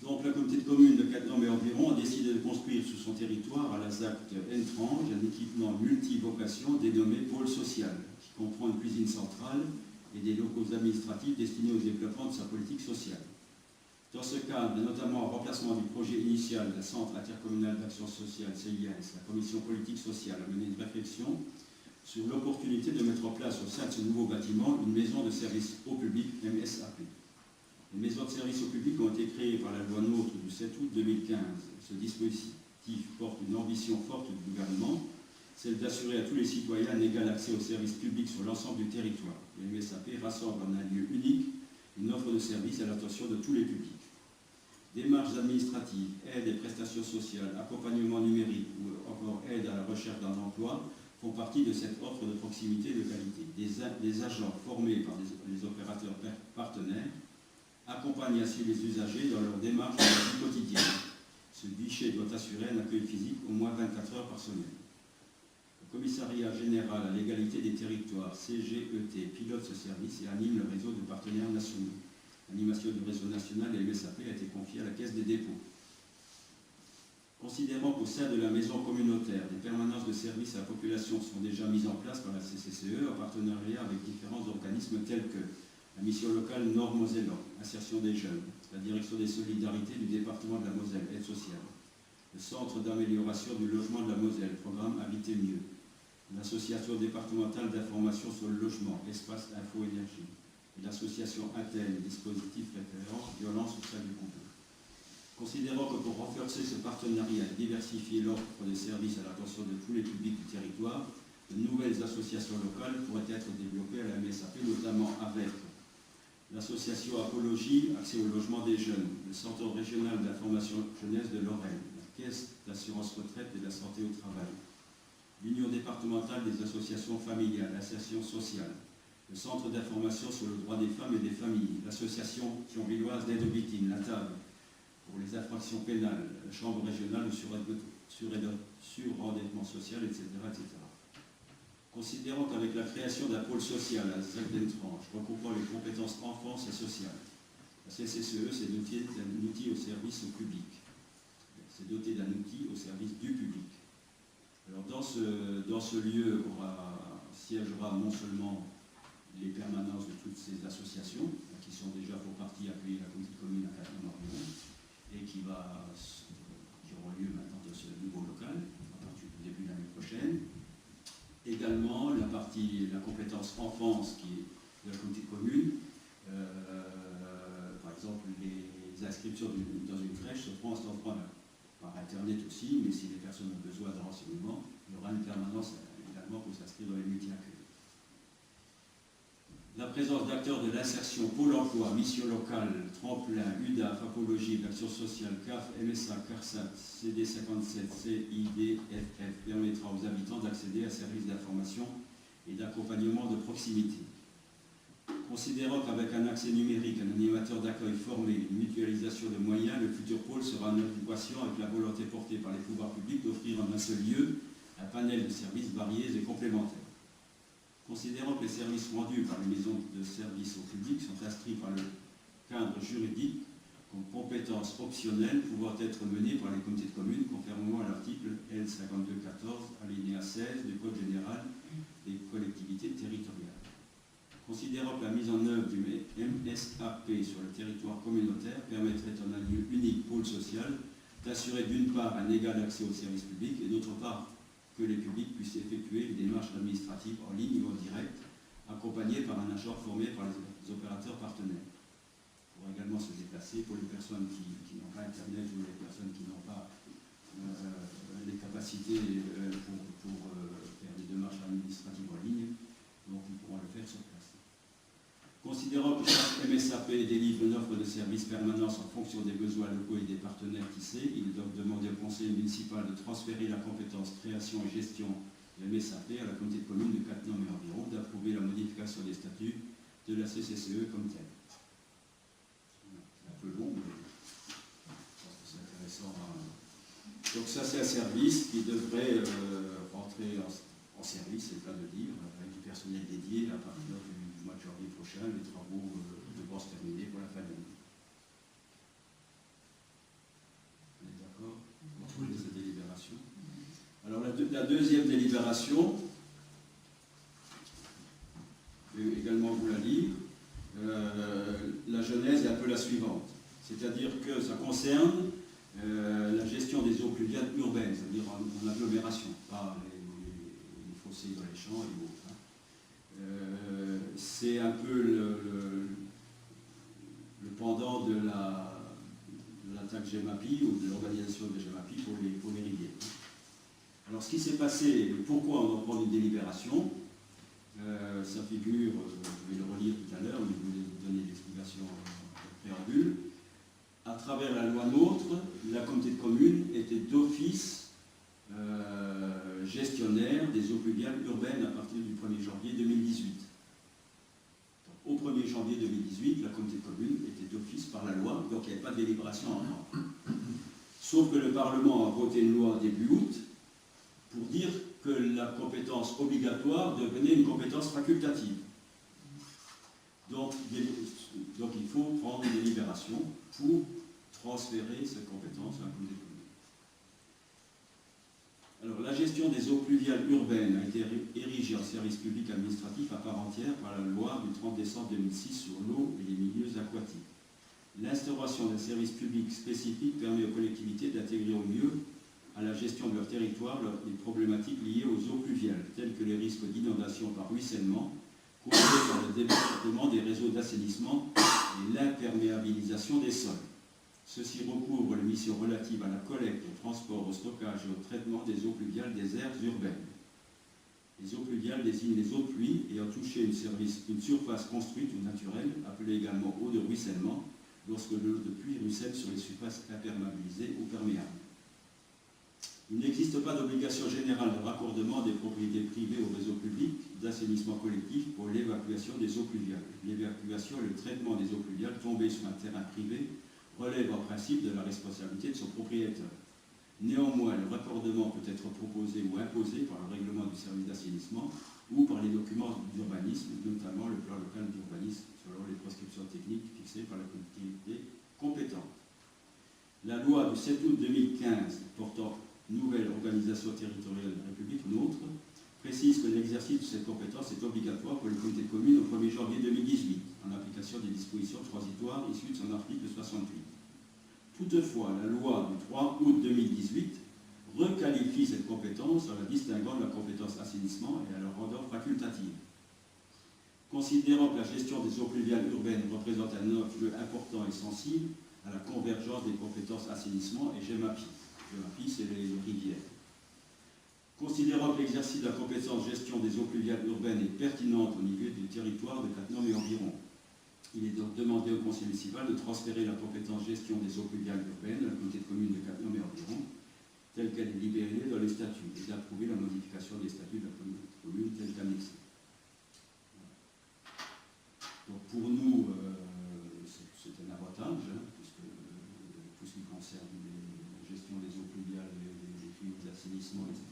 Donc la communauté de communes de Cattenom et environ a décidé de construire sur son territoire, à la ZAC Entrange, un équipement multivocation dénommé Pôle Social, qui comprend une cuisine centrale et des locaux administratifs destinés au développement de sa politique sociale. Dans ce cadre, et notamment en remplacement du projet initial d'un centre intercommunal d'action sociale, CIAS, la commission politique sociale a mené une réflexion sur l'opportunité de mettre en place au sein de ce nouveau bâtiment une maison de service au public, MSAP. Les maisons de service au public ont été créées par la loi NOTRe du 7 août 2015. Ce dispositif porte une ambition forte du gouvernement, celle d'assurer à tous les citoyens un égal accès aux services publics sur l'ensemble du territoire. Les MSAP rassemblent en un lieu unique une offre de services à l'attention de tous les publics. Démarches administratives, aides et prestations sociales, accompagnement numérique ou encore aide à la recherche d'un emploi font partie de cette offre de proximité et de qualité. Des agents formés par les opérateurs partenaires accompagnent ainsi les usagers dans leur démarche de la vie quotidienne. Ce guichet doit assurer un accueil physique au moins 24 heures par semaine. Le Commissariat général à l'égalité des territoires, CGET, pilote ce service et anime le réseau de partenaires nationaux. L'animation du réseau national et MSAP a été confiée à la Caisse des dépôts. Considérant qu'au sein de la maison communautaire, des permanences de services à la population sont déjà mises en place par la CCCE en partenariat avec différents organismes tels que la mission locale Nord-Mosellan, insertion des jeunes, la direction des solidarités du département de la Moselle, aide sociale, le centre d'amélioration du logement de la Moselle, programme Habiter mieux, l'association départementale d'information sur le logement, espace info énergie, et l'association Athènes, dispositif référent, violence au sein du couple. Considérant que pour renforcer ce partenariat et diversifier l'offre de services à l'attention de tous les publics du territoire, de nouvelles associations locales pourraient être développées à la MSAP, notamment avec l'association Apologie, accès au logement des jeunes, le Centre régional d'information jeunesse de Lorraine, la Caisse d'assurance retraite et de la santé au travail, l'Union départementale des associations familiales, l'insertion sociale, le Centre d'information sur le droit des femmes et des familles, l'association thionvilloise d'aide aux victimes, la table, pour les infractions pénales, la Chambre régionale du surendettement social, etc., etc. Considérant qu'avec la création d'un pôle social à Zagdentranche, recoupant les compétences enfance et sociales, la CCCE s'est dotée d'un outil au service au public. C'est doté d'un outil au service du public. Alors dans ce lieu siégera non seulement les permanences de toutes ces associations, qui sont déjà pour partie appuyées à la communauté commune à Cattenom-Orléans, et qui auront lieu maintenant dans ce nouveau local, à partir du début de l'année prochaine. Également, la compétence enfance qui est de la communauté commune, par exemple, les inscriptions dans une crèche se feront à cet endroit-là, par Internet aussi, mais si les personnes ont besoin de renseignements, il y aura une permanence également pour s'inscrire dans les multi-accueils. La présence d'acteurs de l'insertion, Pôle emploi, mission locale, tremplin, UDAF, Apologie, Action sociale, CAF, MSA, CARSAT, CD57, CIDFF permettra aux habitants d'accéder à services d'information et d'accompagnement de proximité. Considérant qu'avec un accès numérique, un animateur d'accueil formé, une mutualisation de moyens, le futur pôle sera en adéquation avec la volonté portée par les pouvoirs publics d'offrir en un seul lieu un panel de services variés et complémentaires. Considérant que les services rendus par les maisons de services au public sont inscrits par le cadre juridique comme compétences optionnelles pouvant être menées par les comités de communes conformément à l'article L5214 alinéa 16 du Code général des collectivités territoriales. Considérant que la mise en œuvre du MSAP sur le territoire communautaire permettrait en un lieu unique pôle social d'assurer d'une part un égal accès aux services publics et d'autre part que les publics puissent effectuer les démarches administratives en ligne ou en direct, accompagnés par un agent formé par les opérateurs partenaires. Il pourra également se déplacer pour les personnes qui n'ont pas Internet ou les personnes qui n'ont pas les capacités pour faire des démarches administratives en ligne, donc ils pourront le faire sur place. Considérant que chaque MSAP délivre une offre de services permanence en fonction des besoins locaux et des partenaires tissés, il doit demander au conseil municipal de transférer la compétence création et gestion de MSAP à la communauté de communes de Cattenom et environ, d'approuver la modification des statuts de la CCCE comme telle. C'est un peu long, mais je pense que c'est intéressant. Donc ça, c'est un service qui devrait rentrer en service, c'est le cas de dire, avec du personnel dédié à partir du mois de janvier prochain. Les travaux devront se terminer pour la fin de l'année. On est d'accord pour cette délibération. Alors la deuxième délibération, je vais également vous la lire. La genèse est un peu la suivante. C'est-à-dire que ça concerne la gestion des eaux pluviales urbaines, c'est-à-dire en agglomération, pas les fossés dans les champs et autres. C'est un peu le pendant de l'attaque GEMAPI ou de l'organisation de GEMAPI pour les rivières. Alors ce qui s'est passé, pourquoi on en prend une délibération, ça figure, je vais le relire tout à l'heure, mais je voulais vous donner l'explication en préambule. À travers la loi NOTRe, la communauté de communes était d'office gestionnaire des eaux pluviales urbaines à partir du 1er janvier 2018. Donc, au 1er janvier 2018, la communauté de communes était d'office par la loi, donc il n'y avait pas de délibération en temps. Sauf que le Parlement a voté une loi début août pour dire que la compétence obligatoire devenait une compétence facultative. Donc il faut prendre une délibération pour transférer cette compétence à la communauté de communes. Alors, la gestion des eaux pluviales urbaines a été érigée en service public administratif à part entière par la loi du 30 décembre 2006 sur l'eau et les milieux aquatiques. L'instauration d'un service public spécifique permet aux collectivités d'intégrer au mieux à la gestion de leur territoire les problématiques liées aux eaux pluviales, telles que les risques d'inondation par ruissellement, causés par le développement des réseaux d'assainissement et l'imperméabilisation des sols. Ceci recouvre les missions relatives à la collecte, au transport, au stockage et au traitement des eaux pluviales des aires urbaines. Les eaux pluviales désignent les eaux de pluie ayant touché une surface construite ou naturelle, appelée également eau de ruissellement, lorsque l'eau de pluie ruisselle sur les surfaces imperméabilisées ou perméables. Il n'existe pas d'obligation générale de raccordement des propriétés privées au réseau public d'assainissement collectif pour l'évacuation des eaux pluviales. L'évacuation et le traitement des eaux pluviales tombées sur un terrain privé relève en principe de la responsabilité de son propriétaire. Néanmoins, le raccordement peut être proposé ou imposé par le règlement du service d'assainissement ou par les documents d'urbanisme, notamment le plan local d'urbanisme, selon les prescriptions techniques fixées par la collectivité compétente. La loi du 7 août 2015 portant nouvelle organisation territoriale de la République, nôtre, précise que l'exercice de cette compétence est obligatoire pour les comités de communes au 1er janvier 2018, en application des dispositions transitoires issues de son article 68. Toutefois, la loi du 3 août 2018 requalifie cette compétence en la distinguant de la compétence assainissement et en la rendant facultative. Considérant que la gestion des eaux pluviales urbaines représente un enjeu important et sensible à la convergence des compétences assainissement et GEMAPI. GEMAPI, c'est les rivières. Considérant que l'exercice de la compétence gestion des eaux pluviales urbaines est pertinente au niveau du territoire de Cattenom et environ, il est donc demandé au conseil municipal de transférer la compétence gestion des eaux pluviales urbaines à la communauté de communes de Cattenom et environ, telle qu'elle est libérée dans les statuts, et d'approuver la modification des statuts de la communauté de communes telle qu'annexée. Donc pour nous, c'est un avantage, hein, puisque tout ce qui concerne la gestion des eaux pluviales, les tuyaux d'assainissement, etc.,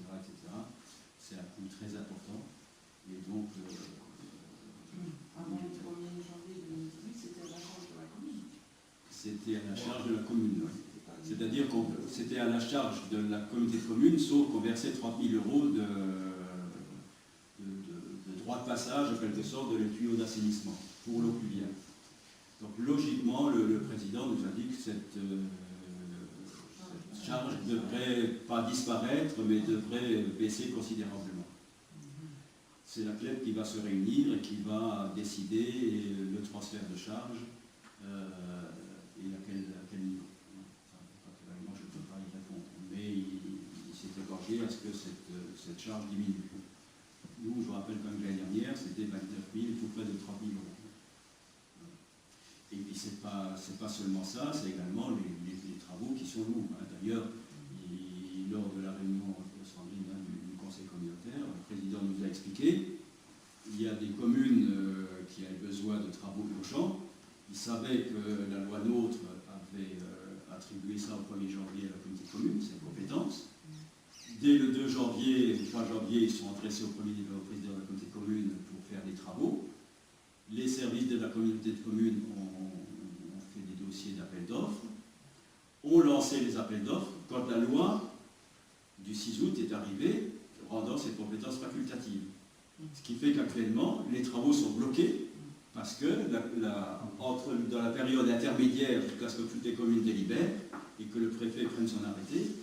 c'est un coût très important. Et donc, avant le 1er janvier 2018, c'était à la charge de la commune. C'était à la charge de la commune, oui. C'est-à-dire que c'était à la charge de la communauté de communes, sauf qu'on versait 30 000 € de droit de passage, en quelque sorte, de les tuyaux d'assainissement pour l'eau pluviale. Donc logiquement, le président nous a dit que cette charge ne devrait pas disparaître, mais devrait baisser considérablement. C'est la CLEP qui va se réunir et qui va décider le transfert de charge et à quel niveau. Naturellement, je ne peux pas y répondre, mais il s'est engagé à ce que cette charge diminue. Nous, je rappelle quand même que l'année dernière, c'était 29 000, tout près de 30 000 €. Et puis, c'est pas seulement ça, c'est également les travaux qui sont lourds. Hein. D'ailleurs, lors de la réunion du conseil communautaire, le président nous a expliqué il y a des communes qui avaient besoin de travaux urgents. Il savait que la loi NOTRe avait attribué ça au 1er janvier à la communauté de communes, c'est une compétence. Dès le 2 janvier, le 3 janvier, ils sont adressés au président de la communauté de communes pour faire des travaux. Les services de la communauté de communes ont fait des dossiers d'appel d'offres, ont lancé les appels d'offres quand la loi du 6 août est arrivée, rendant cette compétence facultative. Ce qui fait qu'actuellement, les travaux sont bloqués parce que dans la période intermédiaire, jusqu'à ce que toutes les communes délibèrent et que le préfet prenne son arrêté,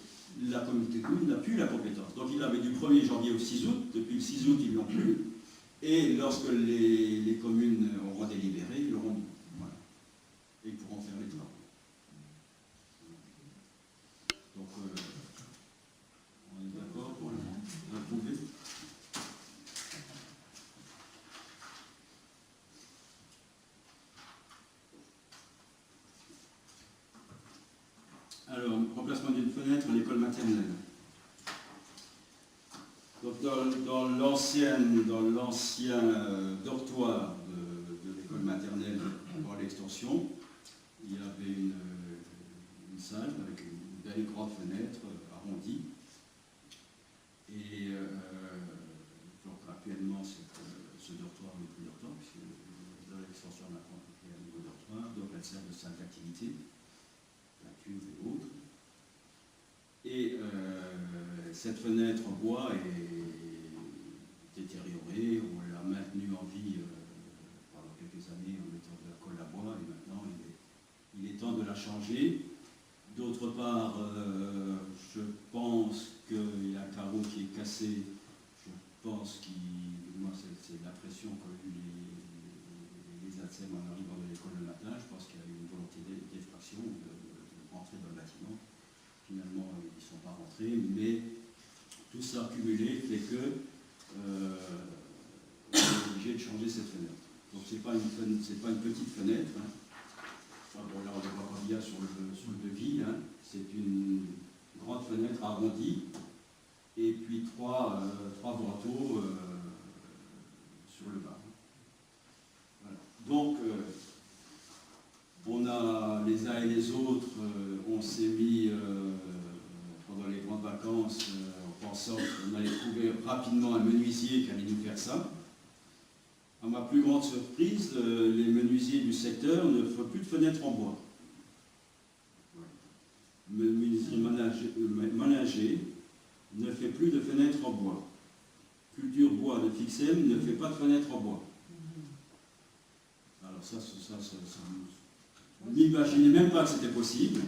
la communauté de communes n'a plus la compétence. Donc il avait du 1er janvier au 6 août, depuis le 6 août ils ne l'ont plus, et lorsque les communes auront délibéré, ils l'auront dit. Voilà. Et ils pourront faire les travaux. Donc, on est d'accord pour l'approuver. Alors, remplacement d'une fenêtre à l'école maternelle. Donc, dans l'ancien dortoir de l'école maternelle dans l'extension, il y avait une salle avec une belle grande fenêtre arrondie. Et donc actuellement, ce dortoir n'est plus dortoir, puisque dans l'extension maintenant il y a un nouveau dortoir, donc elle sert de salle d'activité, peinture et autres. Et cette fenêtre en bois est détériorée, on l'a maintenue en vie pendant quelques années en mettant de la colle à bois, et maintenant il est temps de la changer. D'autre part, je pense qu'il y a un carreau qui est cassé, je pense moi c'est l'impression qu'ont eu les ATSEM en arrivant de l'école le matin, je pense qu'il y a eu une volonté d'effraction, de rentrer dans le bâtiment. Finalement, ils ne sont pas rentrés, mais tout ça cumulé fait que on est obligé de changer cette fenêtre. Donc ce n'est pas une petite fenêtre. Hein. Enfin, bon, là, on ne voit pas bien sur le devis. Hein. C'est une grande fenêtre arrondie et puis trois vantaux sur le bas. Voilà. Donc, on a les uns et les autres, on s'est mis pendant les grandes vacances en pensant qu'on allait trouver rapidement un menuisier qui allait nous faire ça. À ma plus grande surprise, les menuisiers du secteur ne font plus de fenêtres en bois. Menuiserie Maninger ne fait plus de fenêtres en bois. Culture Bois de Fixem ne fait pas de fenêtres en bois. Alors ça n'imaginez même pas que c'était possible.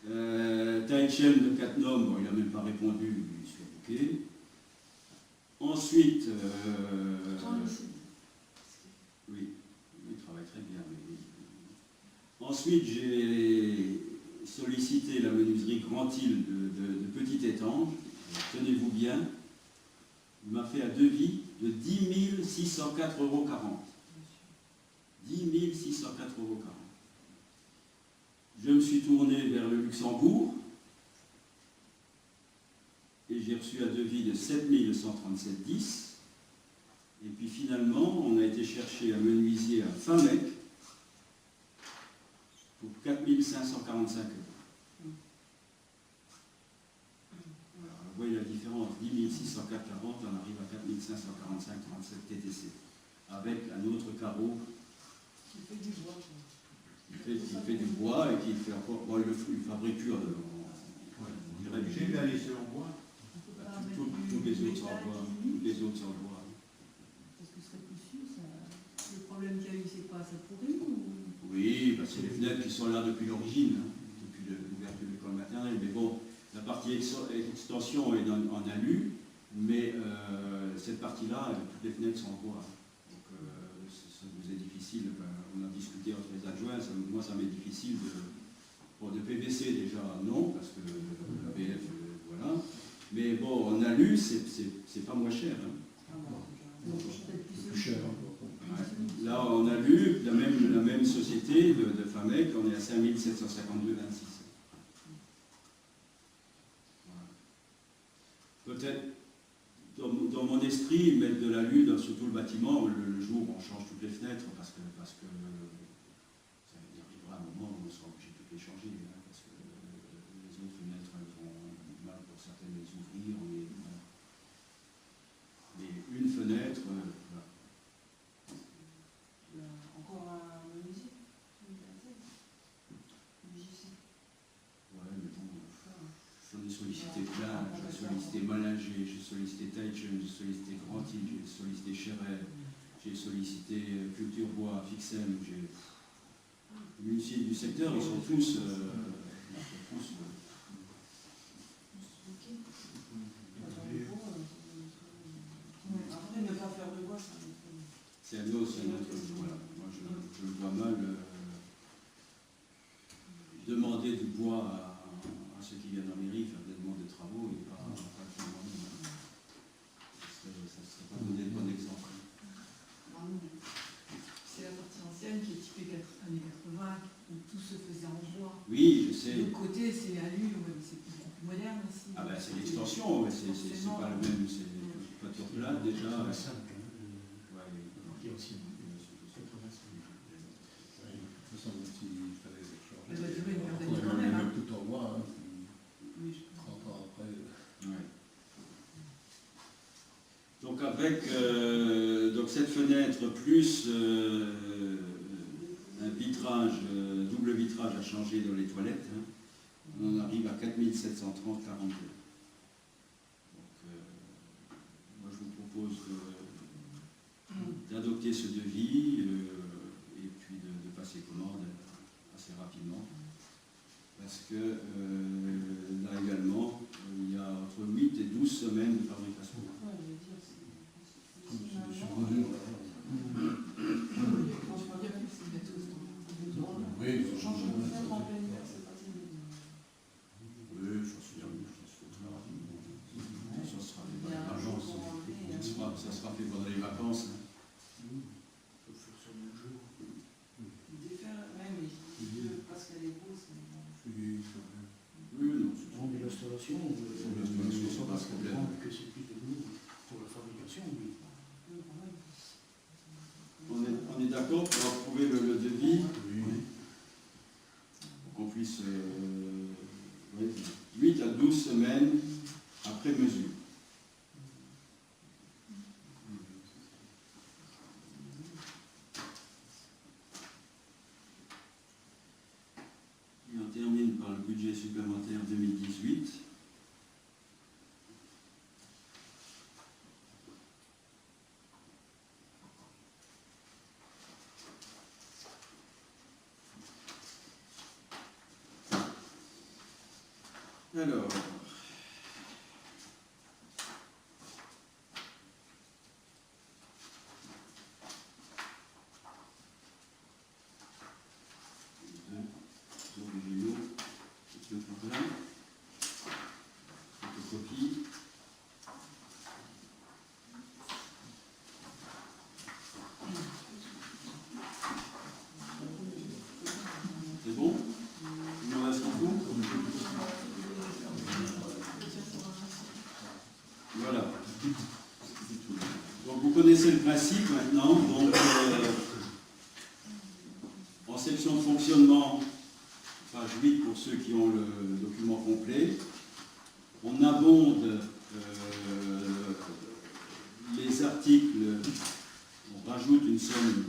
Taïchen de Cattenom, bon, il n'a même pas répondu, il s'est bouqué. Ensuite, oui, il travaille très bien. Mais... Ensuite, j'ai sollicité la menuiserie Grand-Île de Petit Étange. Tenez-vous bien, il m'a fait un devis de 10 604,40 €. 10 604,40 €. Je me suis tourné vers le Luxembourg et j'ai reçu un devis de 7 137,10 €. Et puis finalement, on a été chercher un menuisier à Famec pour 4 545 €. Alors, vous voyez la différence, 10 640, on arrive à 4 545,37 TTC, avec un autre carreau qui fait du bois. qui fait du bois et qui fait encore. Bon, il fabrique plus. On dirait J'ai vu aller sur en bois. Tous les autres sont en bois. Tous les autres sont en bois. Parce que ce serait plus sûr, ça... le problème qu'il y a eu, c'est quoi? Ça pourrit ou... Oui, bah c'est les fenêtres qui sont là depuis l'origine, hein, depuis l'ouverture de l'école maternelle. Mais bon, la partie extension est en alu, mais cette partie-là, toutes les fenêtres sont en bois. Donc ça nous est difficile. On a discuté entre les adjoints, moi ça m'est difficile de PVC déjà non, parce que la BF, voilà. Mais bon, en alu, c'est pas moins cher. Hein. C'est plus cher. Ouais. Là, on a lu la même société de Famec, on est à 5 752,26. Voilà. Peut-être, dans mon esprit, mettre de l'alu sur tout le bâtiment, le jour où on change toutes les fenêtres, parce que ça arrivera un moment où on sera obligé de toutes les changer, hein, parce que les autres fenêtres, elles ont mal pour certaines les ouvrir. Mais une fenêtre, voilà. Encore un menuisier. Ouais, mais bon, j'en ai sollicité plein. J'ai sollicité Maninger, j'ai sollicité Taïchen, j'ai sollicité Grand-Île, j'ai sollicité Chéret, j'ai sollicité Culture Bois, Fixem, j'ai... Les menuisiers du secteur, ils sont tous... Après, ne pas faire de bois, ça... C'est un autre, voilà. Moi, je le vois mal demander du bois à ceux qui viennent en mairie, faire des demandes de travaux et pas le faire moi-même. Ça ne serait pas donner le bon exemple. C'est la partie ancienne qui est typée années 80, où tout se faisait en bois. Oui, je sais. De l'autre côté, c'est alu, c'est beaucoup plus moderne aussi. Ah ben c'est l'extension, mais c'est pas le même, c'est pas tout plat déjà. Il y a aussi. Elle va durer une quinzaine d'années quand même. Hein. Tout en bois, hein. Oui, 30 ans après. Ouais. Donc avec donc cette fenêtre plus un vitrage, double vitrage à changer dans les toilettes, hein, on arrive à 4 730,42. Donc moi je vous propose d'adopter ce devis et puis de passer commande assez rapidement. Parce que là également, il y a entre 8 et 12 semaines de fabrication. Oui, changer de fenêtre en plein hiver, c'est pas l'exploitation, c'est pas un problème. que c'est plus de nous pour la fabrication, oui. On est d'accord pour approuver le devis Oui. pour qu'on puisse 8 à 12 semaines après mesure. Et on termine par le budget supplémentaire 2018. Alors, photocopie. C'est bon? Il nous reste un coup? Voilà. Donc vous connaissez le principe maintenant. Donc en section de fonctionnement, page 8 pour ceux qui ont le document complet, on abonde les articles, on rajoute une somme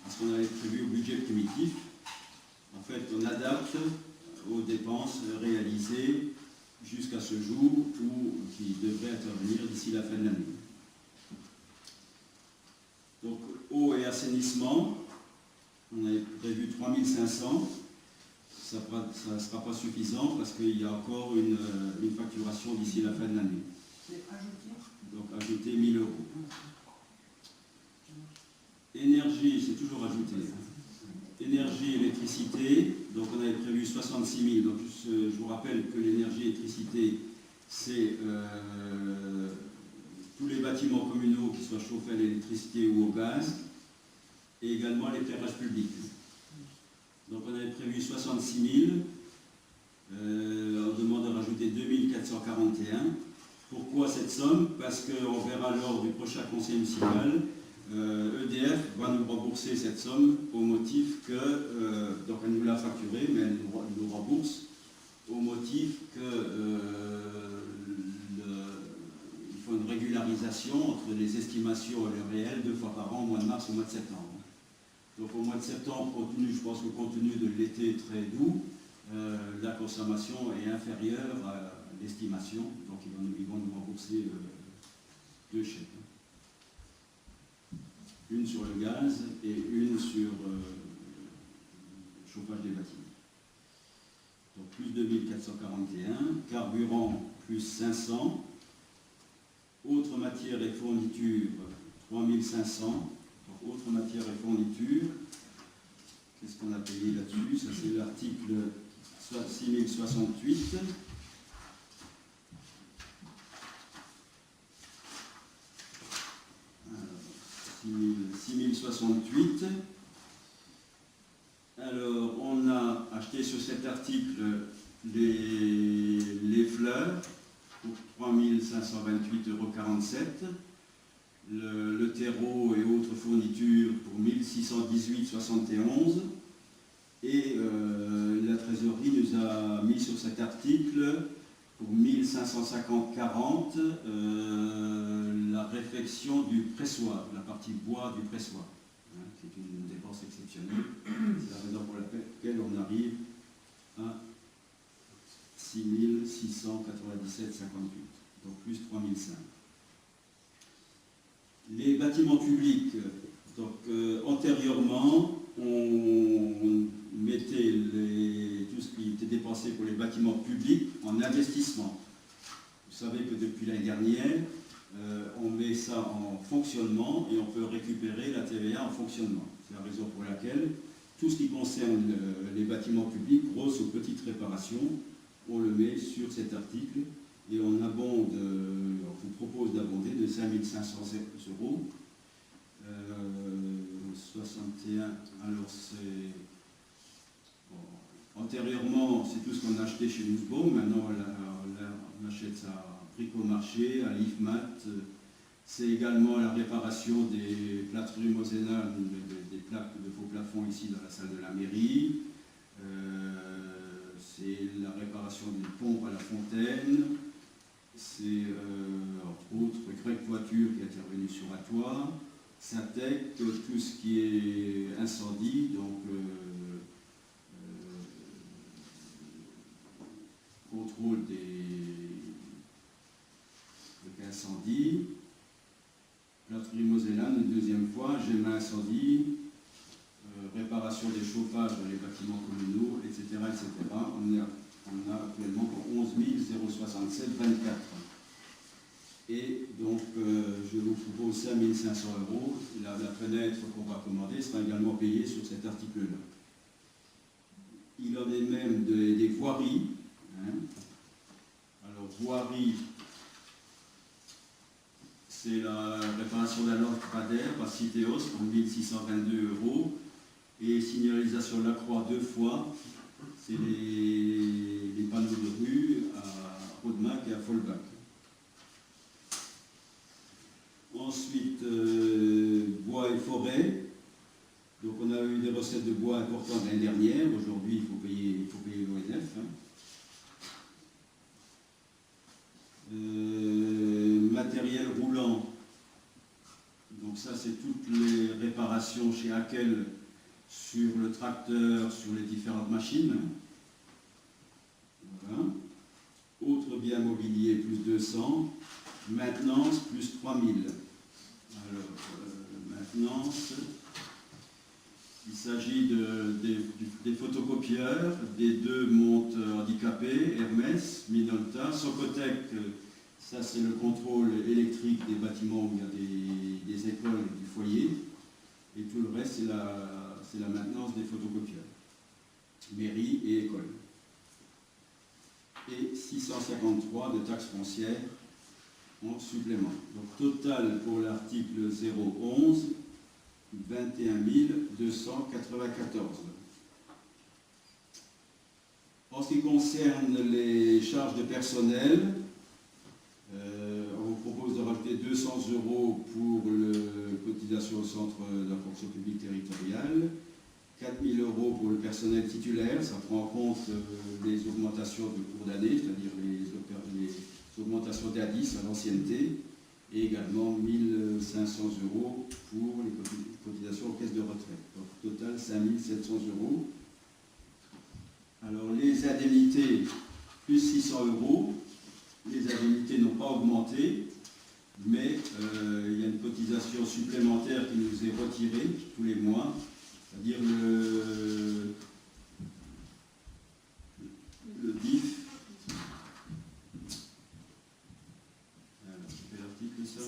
à ce qu'on avait prévu au budget primitif. En fait, on adapte aux dépenses réalisées jusqu'à ce jour ou qui devraient intervenir d'ici la fin de l'année. Donc, eau et assainissement, on avait prévu 3500. Ça ne sera pas suffisant parce qu'il y a encore une facturation d'ici la fin de l'année. Donc, ajouter 1000 euros. Énergie, c'est toujours ajouté. Énergie, électricité, donc on avait prévu 66 000. Donc je vous rappelle que l'énergie, électricité, c'est tous les bâtiments communaux qui soient chauffés à l'électricité ou au gaz, et également l'éclairage public. Donc on avait prévu 66 000, on demande de rajouter 2441. Pourquoi cette somme? Parce qu'on verra lors du prochain conseil municipal, EDF va nous rembourser cette somme au motif que, donc elle nous l'a facturée, mais elle nous rembourse au motif que il faut une régularisation entre les estimations et le réel 2 fois par an, au mois de mars et au mois de septembre. Donc au mois de septembre, je pense que compte tenu de l'été très doux, la consommation est inférieure à l'estimation, donc ils vont nous rembourser 2 chèques. Une sur le gaz et une sur le chauffage des bâtiments. Donc plus 2441, carburant plus 500, autres matières et fournitures 3500, donc autres matières et fournitures, qu'est-ce qu'on a payé là-dessus? Ça c'est l'article 6068. Alors, 6068. Alors, on a acheté sur cet article les fleurs pour 3528,47 €, le terreau et autres fournitures pour 1618,71 €, et la trésorerie nous a mis sur cet article pour 1550,40 € la réfection du pressoir, la partie bois du pressoir, hein, qui est une dépense exceptionnelle. C'est la raison pour laquelle on arrive à 6697,58, donc plus 3005. Les bâtiments publics, donc antérieurement, on mettait tout ce qui était dépensé pour les bâtiments publics en investissement. Vous savez que depuis l'année dernière, on met ça en fonctionnement et on peut récupérer la TVA en fonctionnement. C'est la raison pour laquelle tout ce qui concerne les bâtiments publics, grosses ou petites réparations, on le met sur cet article et on abonde, on vous propose d'abonder de 5500 €. 61, alors c'est... Bon, antérieurement, c'est tout ce qu'on a acheté chez Moussebaum. Maintenant, la On achète ça à Bricomarché, à l'IFMAT. C'est également la réparation des plâtreries Mosena, des plaques de faux plafond ici dans la salle de la mairie. C'est la réparation d'une pompe à la fontaine. C'est entre autres Grec Voiture qui est intervenu sur Atois. Syntec, tout ce qui est incendie, donc contrôle des incendies. Plâtrerie Mosellan, une deuxième fois, GEMA incendie, réparation des chauffages dans les bâtiments communaux, etc. etc. On a actuellement pour 11 067,24. Et donc, je vous propose 5 500 €. La fenêtre qu'on va commander sera également payée sur cet article-là. Il en est même des voiries. Hein. Alors, voirie, c'est la réparation d'un lampadaire par Citéos pour 1 622 €. Et signalisation Lacroix 2 fois, c'est les panneaux de rue à Rodemack et à Folbach. Ensuite, bois et forêt. Donc on a eu des recettes de bois importantes l'année dernière. Aujourd'hui, il faut payer l'ONF. Matériel roulant. Donc ça, c'est toutes les réparations chez Hakel sur le tracteur, sur les différentes machines. Voilà. Autres biens mobiliers, plus 200. Maintenance, plus 3000. Alors, maintenance, il s'agit des photocopieurs, des 2 montres handicapées, Hermès, Minolta, Socotec, ça c'est le contrôle électrique des bâtiments où il y a des écoles et du foyer, et tout le reste c'est la maintenance des photocopieurs, mairie et école. Et 653 de taxes foncières en supplément. Donc total pour l'article 011, 21 294. En ce qui concerne les charges de personnel, on vous propose de rajouter 200 € pour la cotisation au centre de la fonction publique territoriale, 4 000 € pour le personnel titulaire, ça prend en compte les augmentations de cours d'année, c'est-à-dire les augmentations d'ADIS à l'ancienneté, et également 1 500 € pour les cotisations aux caisses de retraite. Donc total 5 700 €. Alors les indemnités, plus 600 €. Les indemnités n'ont pas augmenté, mais il y a une cotisation supplémentaire qui nous est retirée tous les mois, c'est-à-dire le DIF. Alors, c'est quel article ça ?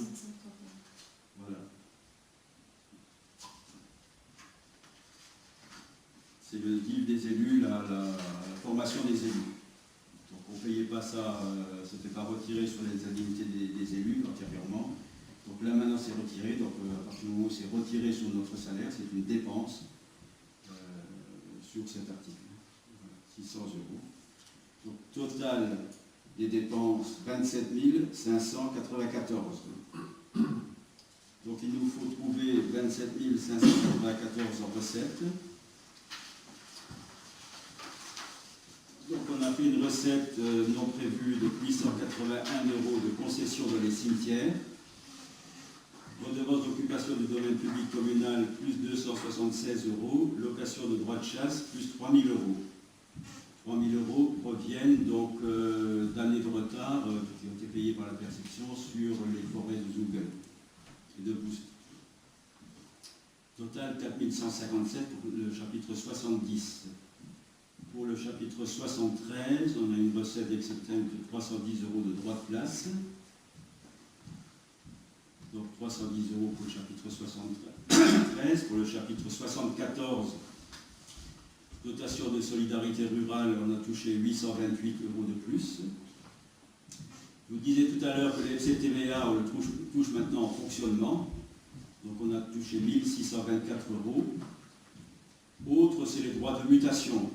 Voilà. C'est le DIF des élus, la formation des élus. Donc on ne payait pas ça, ça n'était pas retiré sur les indemnités des élus antérieurement. Donc là maintenant c'est retiré, donc à partir du moment où c'est retiré sur notre salaire, c'est une dépense sur cet article. Voilà, 600 €. Donc total des dépenses 27 594. Donc il nous faut trouver 27 594 en recettes. Donc on a fait une recette non prévue de 881 € de concession dans les cimetières. Redevance d'occupation du domaine public communal, plus 276 €. Location de droit de chasse, plus 3 000 €. 3 000 € proviennent donc d'années de retard qui ont été payées par la perception sur les forêts de Zougel et de Boust. Total 4 157 pour le chapitre 70. Pour le chapitre 73, on a une recette exceptionnelle de 310 € de droit de place. Donc 310 € pour le chapitre 73. Pour le chapitre 74, dotation de solidarité rurale, on a touché 828 € de plus. Je vous disais tout à l'heure que les FCTVA, on le touche maintenant en fonctionnement. Donc on a touché 1 624 €. Autre, c'est les droits de mutation.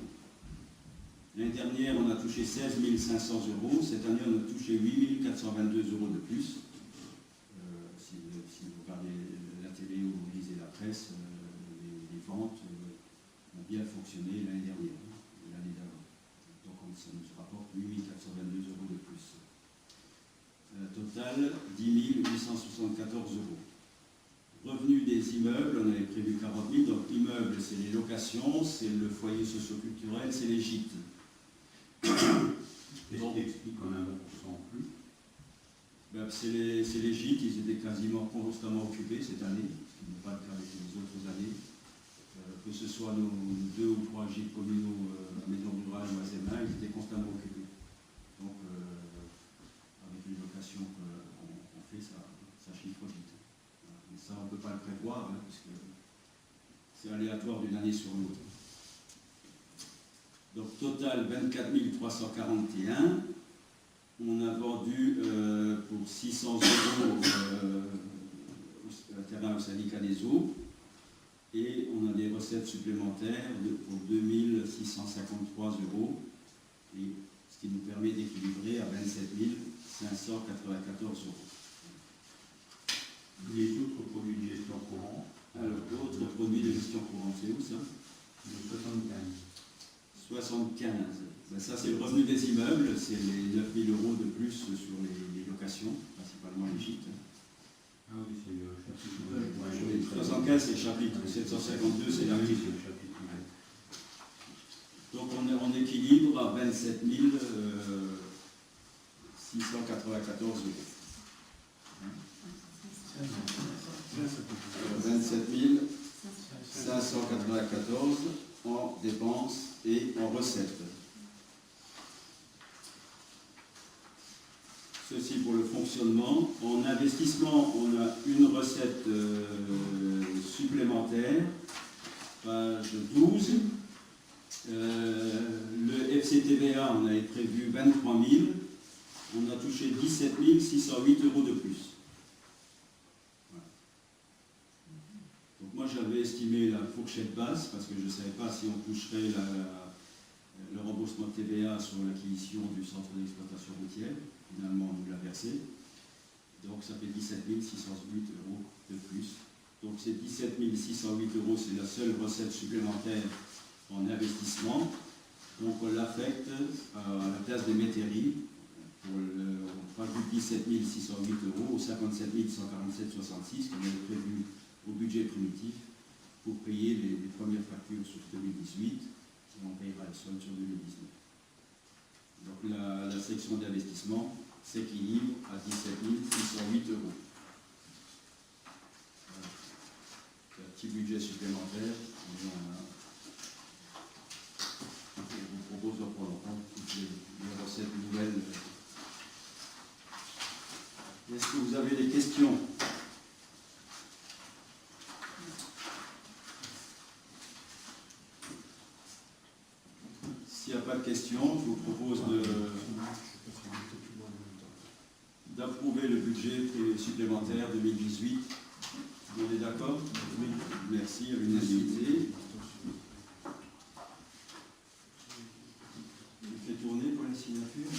L'année dernière, on a touché 16 500 euros. Cette année, on a touché 8 422 euros de plus. Si vous regardez la télé ou vous lisez la presse, les ventes ont bien fonctionné l'année dernière et l'année d'avant. Donc ça nous rapporte 8 422 euros de plus. Total, 10 874 euros. Revenu des immeubles, on avait prévu 40 000. Donc immeubles, c'est les locations, c'est le foyer socio-culturel, c'est les gîtes. Qu'est-ce qui explique qu'on a 1% en plus? C'est les gîtes, ils étaient quasiment constamment occupés cette année, ce qui n'est pas le cas avec les autres années. Que ce soit nos 2 ou 3 gîtes communaux à Maison Rurale ou à Zémin, ils étaient constamment occupés. Donc, avec les locations qu'on fait, ça chiffre vite. Mais ça, on ne peut pas le prévoir, hein, puisque c'est aléatoire d'une année sur l'autre. Donc, total 24 341. On a vendu pour 600 euros un terrain au syndicat des eaux. Et on a des recettes supplémentaires pour 2 653 euros. Et ce qui nous permet d'équilibrer à 27 594 euros. Les autres produits de gestion courante. Alors, d'autres produits de gestion courante, c'est où ça? Le 75. 75. Ben ça, c'est le revenu des immeubles, c'est les 9 000 euros de plus sur les locations, principalement les gîtes. Ah oui, c'est le chapitre. Les 75, c'est le chapitre, 752, c'est la oui, vie. c'est le chapitre. Donc, on équilibre à 27 694 euros. 27 594 en dépenses et en recettes. Ceci pour le fonctionnement. En investissement, on a une recette supplémentaire, page 12. Le FCTVA, on avait prévu 23 000. On a touché 17 608 euros de plus. Donc moi j'avais estimé la fourchette basse parce que je ne savais pas si on toucherait le remboursement de TVA sur l'acquisition du centre d'exploitation routière. Finalement on nous l'a versé. Donc ça fait 17 608 euros de plus. Donc ces 17 608 euros, c'est la seule recette supplémentaire en investissement. Donc on l'affecte à la place des métairies. On rajoute 17 608 euros aux 57 147,66 qu'on avait prévu au budget primitif pour payer les premières factures sur 2018 et on payera le solde sur 2019. Donc la section d'investissement s'équilibre à 17 608 euros. Voilà. C'est un petit budget supplémentaire. Je vous propose de prendre en compte toutes les recettes nouvelles. Est-ce que vous avez des questions? S'il n'y a pas de questions, je vous propose d'approuver le budget supplémentaire 2018. On est d'accord? Merci, à l'unanimité. Je fais tourner pour la signature.